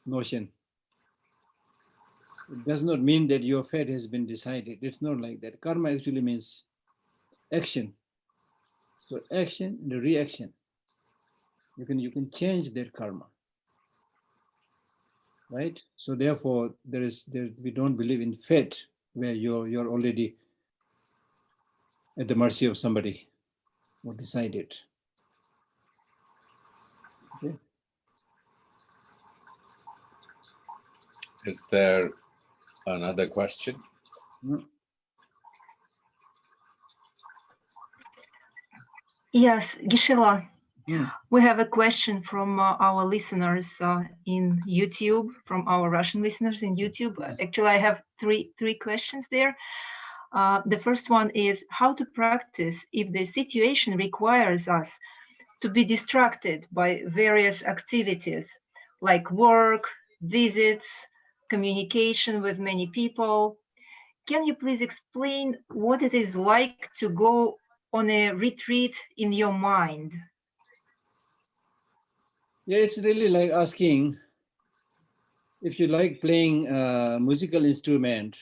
S2: notion. It does not mean that your fate has been decided. It's not like that. Karma actually means action. So action and reaction. You can change that karma, right? So therefore, we don't believe in fate, where you're already at the mercy of somebody who decided. Okay.
S1: Is there another question?
S2: No.
S3: Yes, Geshe,
S2: Hmm.
S3: we have a question from our listeners in YouTube, from our Russian listeners in YouTube. Actually, I have three questions there. The first one is how to practice if the situation requires us to be distracted by various activities like work, visits, communication with many people. Can you please explain what it is like to go on a retreat in your mind?
S2: Yeah, it's really like asking if you like playing a musical instrument,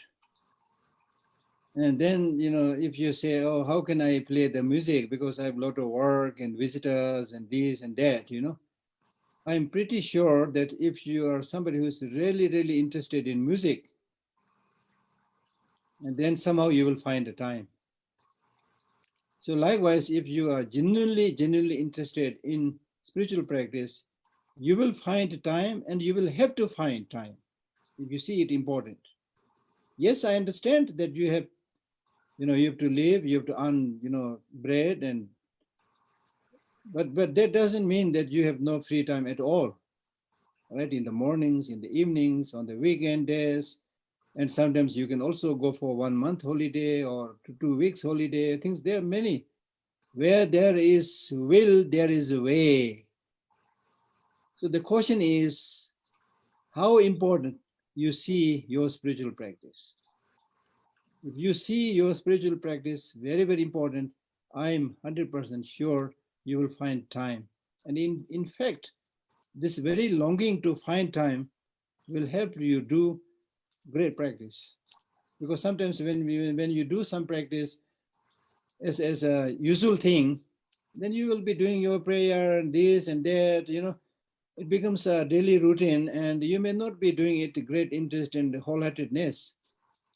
S2: and then, if you say, oh, how can I play the music because I have a lot of work and visitors and this and that, I'm pretty sure that if you are somebody who's really, really interested in music, and then somehow you will find the time. So likewise, if you are genuinely interested in spiritual practice, you will find time, and you will have to find time if you see it important. Yes, I understand that you have to live, you have to earn, bread, but that doesn't mean that you have no free time at all, right? In the mornings, in the evenings, on the weekend days, and sometimes you can also go for 1 month holiday or 2 weeks holiday. Things, there are many. Where there is will, there is a way. So the question is, how important you see your spiritual practice. If you see your spiritual practice very, very important, I'm 100% sure you will find time. And in fact, this very longing to find time will help you do great practice. Because sometimes when you do some practice as a usual thing, then you will be doing your prayer and this and that, it becomes a daily routine, and you may not be doing it with great interest and wholeheartedness.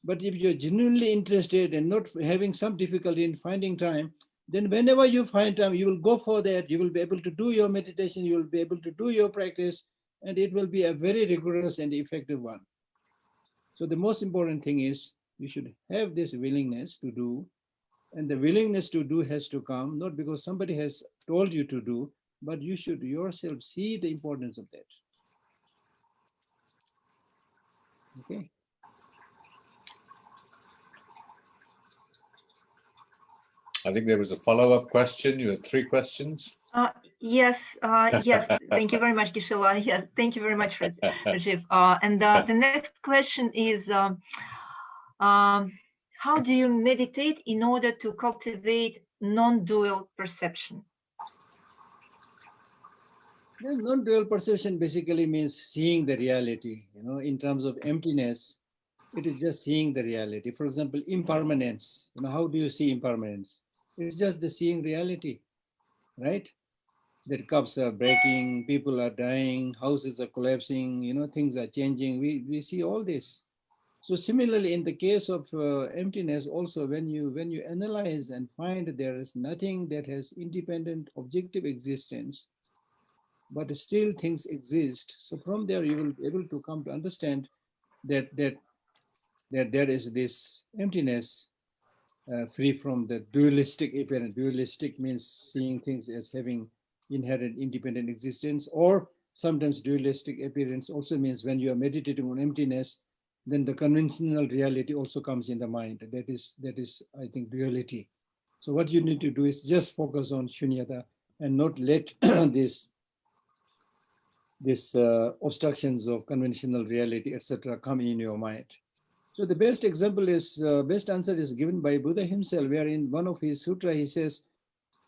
S2: But if you're genuinely interested and not having some difficulty in finding time, then whenever you find time, you will go for that. You will be able to do your meditation, you will be able to do your practice, and it will be a very rigorous and effective one. So the most important thing is you should have this willingness to do, and the willingness to do has to come not because somebody has told you to do, but you should yourself see the importance of that. Okay.
S1: I think there was a follow-up question. You had 3 questions.
S3: Yes. Thank you very much, Geshe. Yes, thank you very much, Rajiv. And the next question is, how do you meditate in order to cultivate non-dual perception?
S2: Non-dual perception basically means seeing the reality, in terms of emptiness. It is just seeing the reality. For example, impermanence. How do you see impermanence? It's just the seeing reality, right? That cups are breaking, people are dying, houses are collapsing, things are changing. We see all this. So similarly, in the case of emptiness, also when you analyze and find there is nothing that has independent objective existence, but still things exist. So from there, you will be able to come to understand that there is this emptiness, free from the dualistic appearance. Dualistic means seeing things as having inherent independent existence, or sometimes dualistic appearance also means when you are meditating on emptiness, then the conventional reality also comes in the mind. That is, I think, duality. So what you need to do is just focus on Shunyata and not let this obstructions of conventional reality, etc., come in your mind. So the best example is, best answer is given by Buddha himself, where in one of his sutra he says,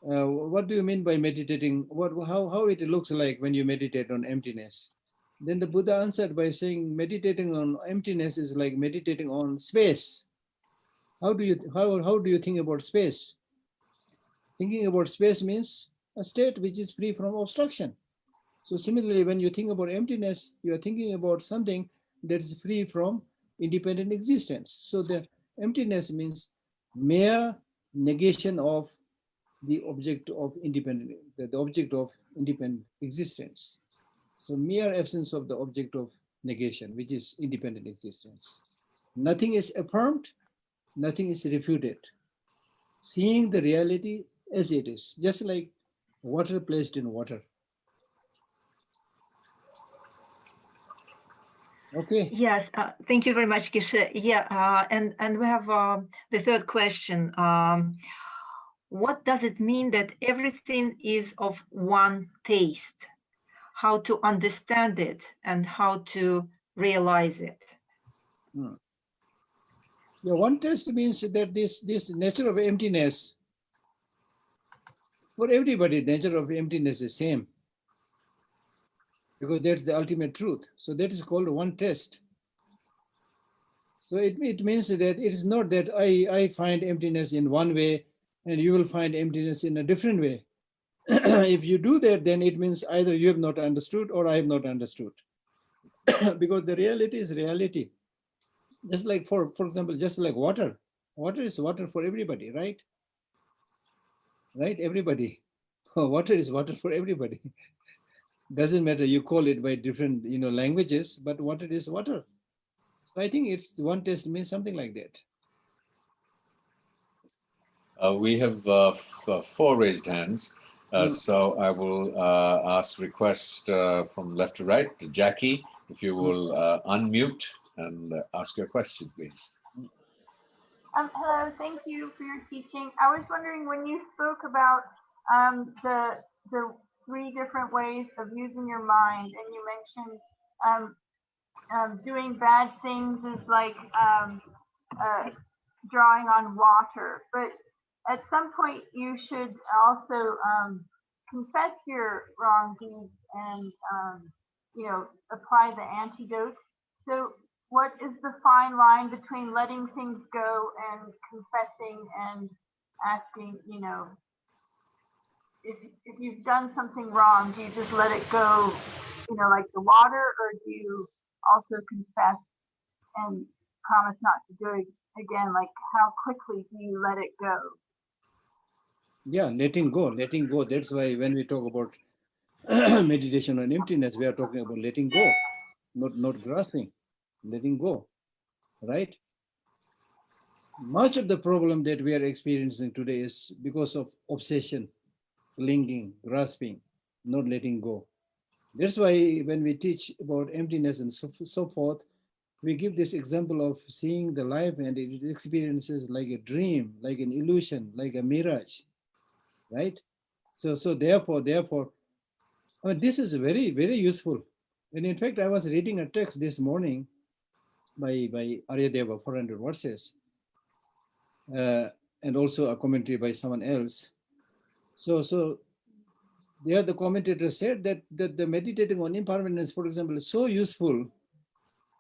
S2: what do you mean by meditating? How it looks like when you meditate on emptiness? Then the Buddha answered by saying, meditating on emptiness is like meditating on space. How do you think about space? Thinking about space means a state which is free from obstruction. So similarly, when you think about emptiness, you are thinking about something that is free from independent existence. So the emptiness means mere negation of the object of independent, the object of independent existence. So mere absence of the object of negation, which is independent existence. Nothing is affirmed, nothing is refuted. Seeing the reality as it is, just like water placed in water. Okay.
S3: Yes, thank you very much, Geshe. Yeah, and we have the third question. What does it mean that everything is of one taste? How to understand it and how to realize it?
S2: Yeah, one taste means that this nature of emptiness, for everybody, nature of emptiness is same, because that's the ultimate truth. So that is called one taste. So it means that it is not that I find emptiness in one way and you will find emptiness in a different way. If you do that, then it means either you have not understood or I have not understood. Because the reality is reality. Just like, for example, just like water. Water is water for everybody, right? Right, everybody. Water is water for everybody. Doesn't matter, you call it by different languages, but water is water. So I think it's one taste means something like that.
S1: We have 4 raised hands. So I will request from left to right. Jackie, if you will unmute and ask your question, please.
S4: Hello, thank you for your teaching. I was wondering, when you spoke about the 3 different ways of using your mind, and you mentioned doing bad things is like drawing on water, but at some point you should also confess your wrong deeds and apply the antidote. So what is the fine line between letting things go and confessing and asking, if you've done something wrong, do you just let it go, like the water, or do you also confess and promise not to do it again? Like, how quickly do you let it go?
S2: Yeah, letting go. That's why when we talk about meditation on emptiness, we are talking about letting go, not grasping, letting go, right? Much of the problem that we are experiencing today is because of obsession, clinging, grasping, not letting go. That's why when we teach about emptiness and so forth, we give this example of seeing the life and its experiences like a dream, like an illusion, like a mirage, right? So therefore, I mean, this is very, very useful. And in fact, I was reading a text this morning by Aryadeva, 400 verses, and also a commentary by someone else. So there the commentator said that the meditating on impermanence, for example, is so useful,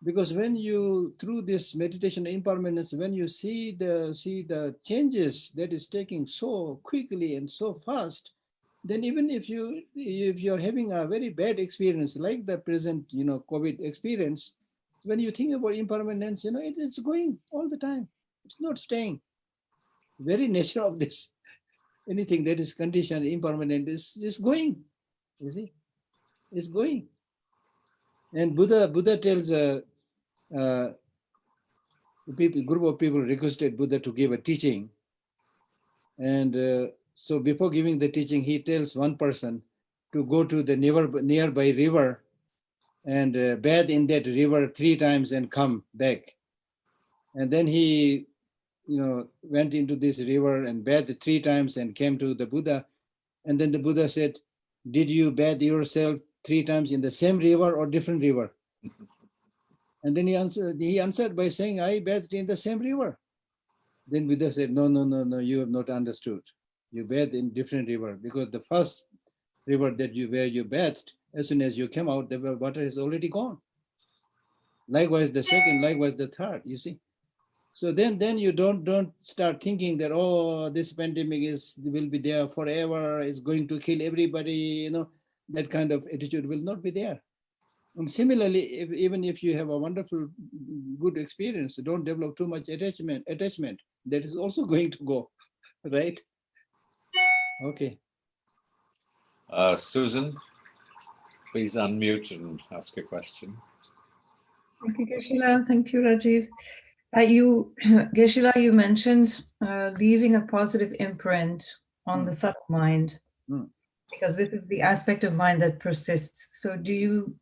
S2: because when you, through this meditation on impermanence, when you see the changes that is taking so quickly and so fast, then even if you're having a very bad experience like the present COVID experience, when you think about impermanence, it's going all the time. It's not staying. Very nature of this, anything that is conditioned, impermanent, is going. You see, it's going. And Buddha tells group of people requested Buddha to give a teaching. And so before giving the teaching, he tells one person to go to the nearby river and bathe in that river 3 times and come back. And then he, went into this river and bathed 3 times and came to the Buddha. And then the Buddha said, "Did you bathe yourself 3 times in the same river or different river?" And then he answered by saying, "I bathed in the same river." Then Buddha said, "No, no, no, no, you have not understood. You bathed in different river, because the first river where you bathed, as soon as you came out, the water is already gone. Likewise the second, likewise the third, you see. So then you don't start thinking that, oh, this pandemic will be there forever, it's going to kill everybody, that kind of attitude will not be there. And similarly, even if you have a wonderful, good experience, don't develop too much attachment. That is also going to go, right? Okay.
S1: Susan, please unmute and ask a question.
S5: Thank you, Geshe. Thank you, Rajiv. Geshe, you mentioned leaving a positive imprint on the subtle mind, because this is the aspect of mind that persists. So do you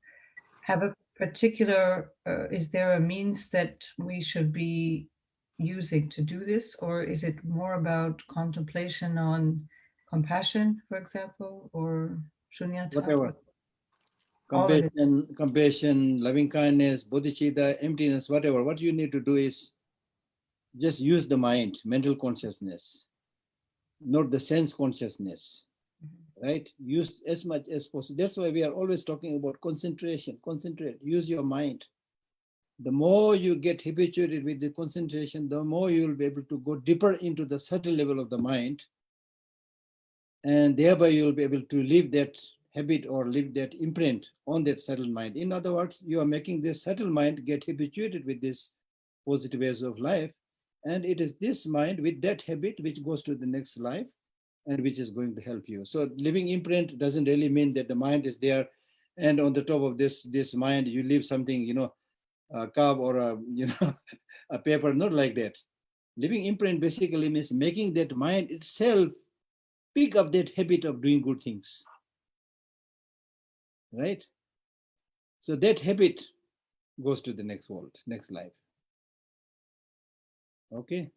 S5: have a particular, is there a means that we should be using to do this? Or is it more about contemplation on compassion, for example, or Shunyata?
S2: Whatever.
S5: All of it.
S2: Compassion, loving kindness, bodhicitta, emptiness, whatever. What you need to do is just use the mind, mental consciousness, not the sense consciousness, right? Use as much as possible. That's why we are always talking about concentration. Concentrate, use your mind. The more you get habituated with the concentration, the more you will be able to go deeper into the subtle level of the mind, and thereby you will be able to leave that habit or leave that imprint on that subtle mind. In other words, you are making this subtle mind get habituated with this positive ways of life, and it is this mind with that habit which goes to the next life and which is going to help you. So leaving imprint doesn't really mean that the mind is there and on the top of this mind you leave something, a cup or a paper, not like that. Leaving imprint basically means making that mind itself pick up that habit of doing good things, right? So that habit goes to the next world, next life. Okay.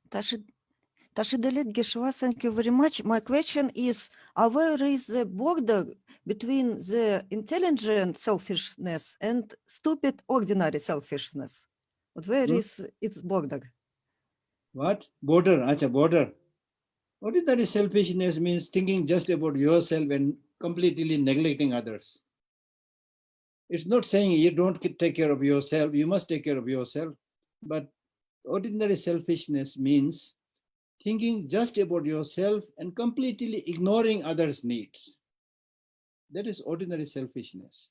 S6: Tashidalit Geshwa, thank you very much. My question is, where is the border between the intelligent selfishness and stupid ordinary selfishness? But where is its border?
S2: What? Border, acha, border. Ordinary selfishness means thinking just about yourself and completely neglecting others. It's not saying you don't take care of yourself, you must take care of yourself. But ordinary selfishness means thinking just about yourself and completely ignoring others' needs. That is ordinary selfishness.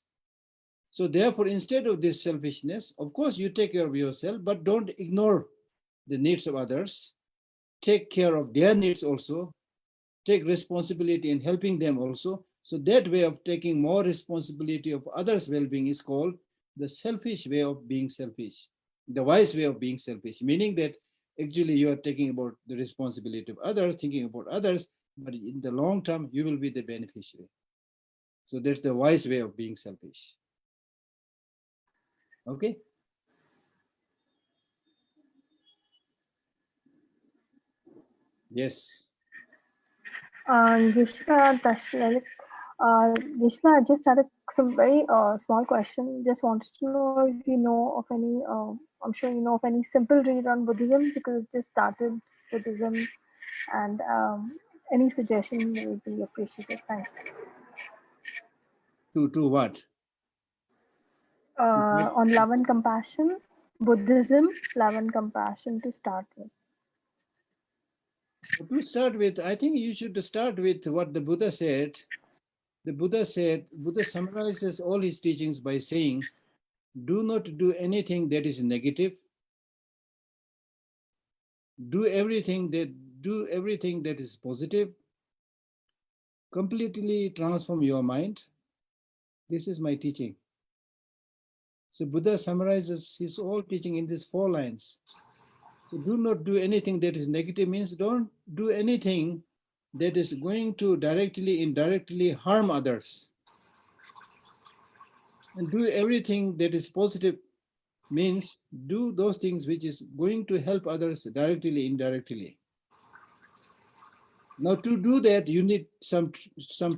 S2: So therefore, instead of this selfishness, of course, you take care of yourself, but don't ignore the needs of others. Take care of their needs also. Take responsibility in helping them also. So that way of taking more responsibility of others' well-being is called the selfish way of being selfish, the wise way of being selfish, meaning that actually you are taking about the responsibility of others, thinking about others, but in the long term, you will be the beneficiary. So that's the wise way of being selfish. Okay? Yes.
S7: Geshe, Geshe, I just had some very small question. Just wanted to know if you know of any, I'm sure you know of any simple read on Buddhism, because it just started Buddhism, and any suggestion will be appreciated. Thanks.
S2: To what?
S7: On love and compassion, Buddhism, love and compassion to start with.
S2: To start with, I think you should start with what the Buddha said. The Buddha summarizes all his teachings by saying, do not do anything that is negative. Do everything that is positive. Completely transform your mind. This is my teaching. So Buddha summarizes his whole teaching in these 4 lines. So do not do anything that is negative, means don't do anything that is going to directly, indirectly harm others. And do everything that is positive, means do those things which is going to help others directly, indirectly. Now to do that, you need some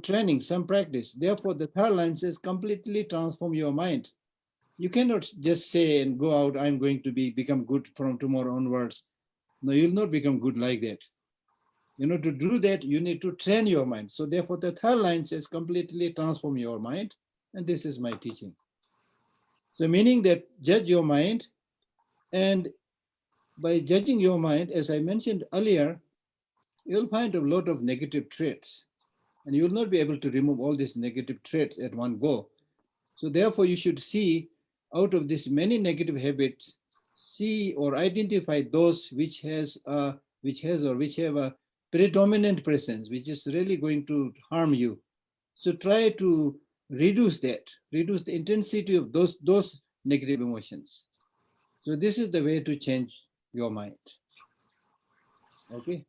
S2: training, some practice. Therefore, the 3rd line says completely transform your mind. You cannot just say and go out, I'm going to become good from tomorrow onwards. No, you'll not become good like that. You know, to do that, you need to train your mind. So therefore, the 3rd line says completely transform your mind. And this is my teaching. So meaning that judge your mind, and by judging your mind, as I mentioned earlier, you'll find a lot of negative traits, and you will not be able to remove all these negative traits at one go. So therefore, you should see out of these many negative habits, see or identify those which have a predominant presence, which is really going to harm you. So try to reduce the intensity of those negative emotions. So this is the way to change your mind. Okay.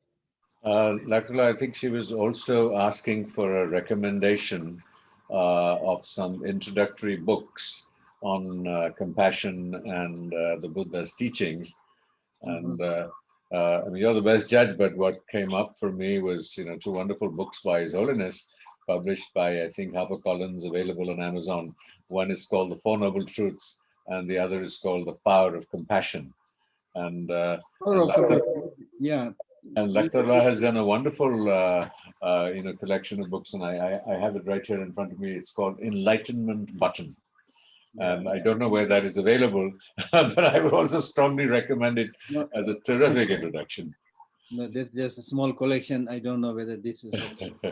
S1: Lakshla, I think she was also asking for a recommendation of some introductory books on compassion and the Buddha's teachings. And I mean, you're the best judge, but what came up for me was, 2 wonderful books by His Holiness, published by, I think, HarperCollins, available on Amazon. One is called The 4 Noble Truths, and the other is called The Power of Compassion. And
S2: yeah.
S1: And Lakdor has done a wonderful, collection of books, and I have it right here in front of me. It's called Enlightenment Button. And I don't know where that is available, but I would also strongly recommend it as a terrific introduction.
S2: No, that's just a small collection. I don't know whether this is,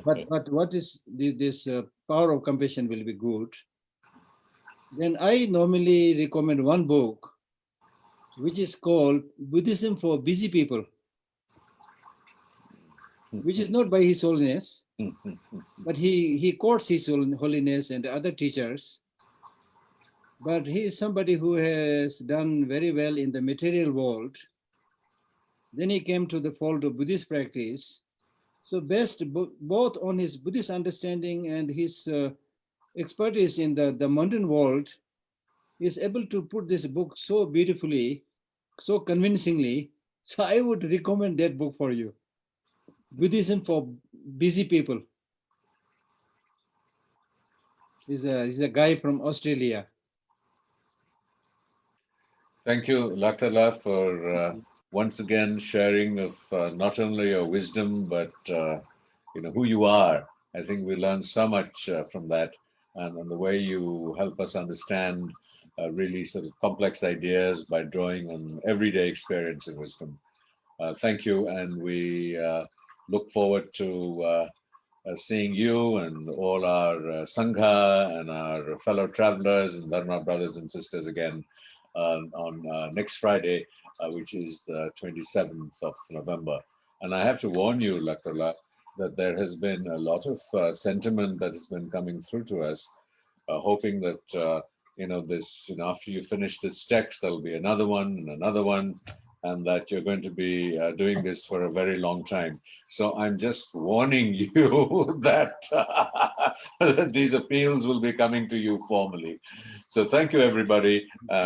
S2: but what is this Power of Compassion will be good. Then I normally recommend one book, which is called Buddhism for Busy People, which is not by His Holiness, but he quotes His Holiness and other teachers. But he is somebody who has done very well in the material world. Then he came to the fold of Buddhist practice. So based both on his Buddhist understanding and his expertise in the mundane world, he is able to put this book so beautifully, so convincingly. So I would recommend that book for you. Buddhism for Busy People. He's a guy from Australia.
S1: Thank you, Lakdor, for once again sharing of not only your wisdom, but who you are. I think we learned so much from that, and the way you help us understand really sort of complex ideas by drawing on everyday experience and wisdom. Thank you, and we look forward to seeing you and all our Sangha and our fellow travelers and Dharma brothers and sisters again on next Friday, which is the 27th of November. And I have to warn you, Lakdor, that there has been a lot of sentiment that has been coming through to us, hoping that, after you finish this text, there'll be another one, and that you're going to be doing this for a very long time. So I'm just warning you that these appeals will be coming to you formally. So thank you, everybody.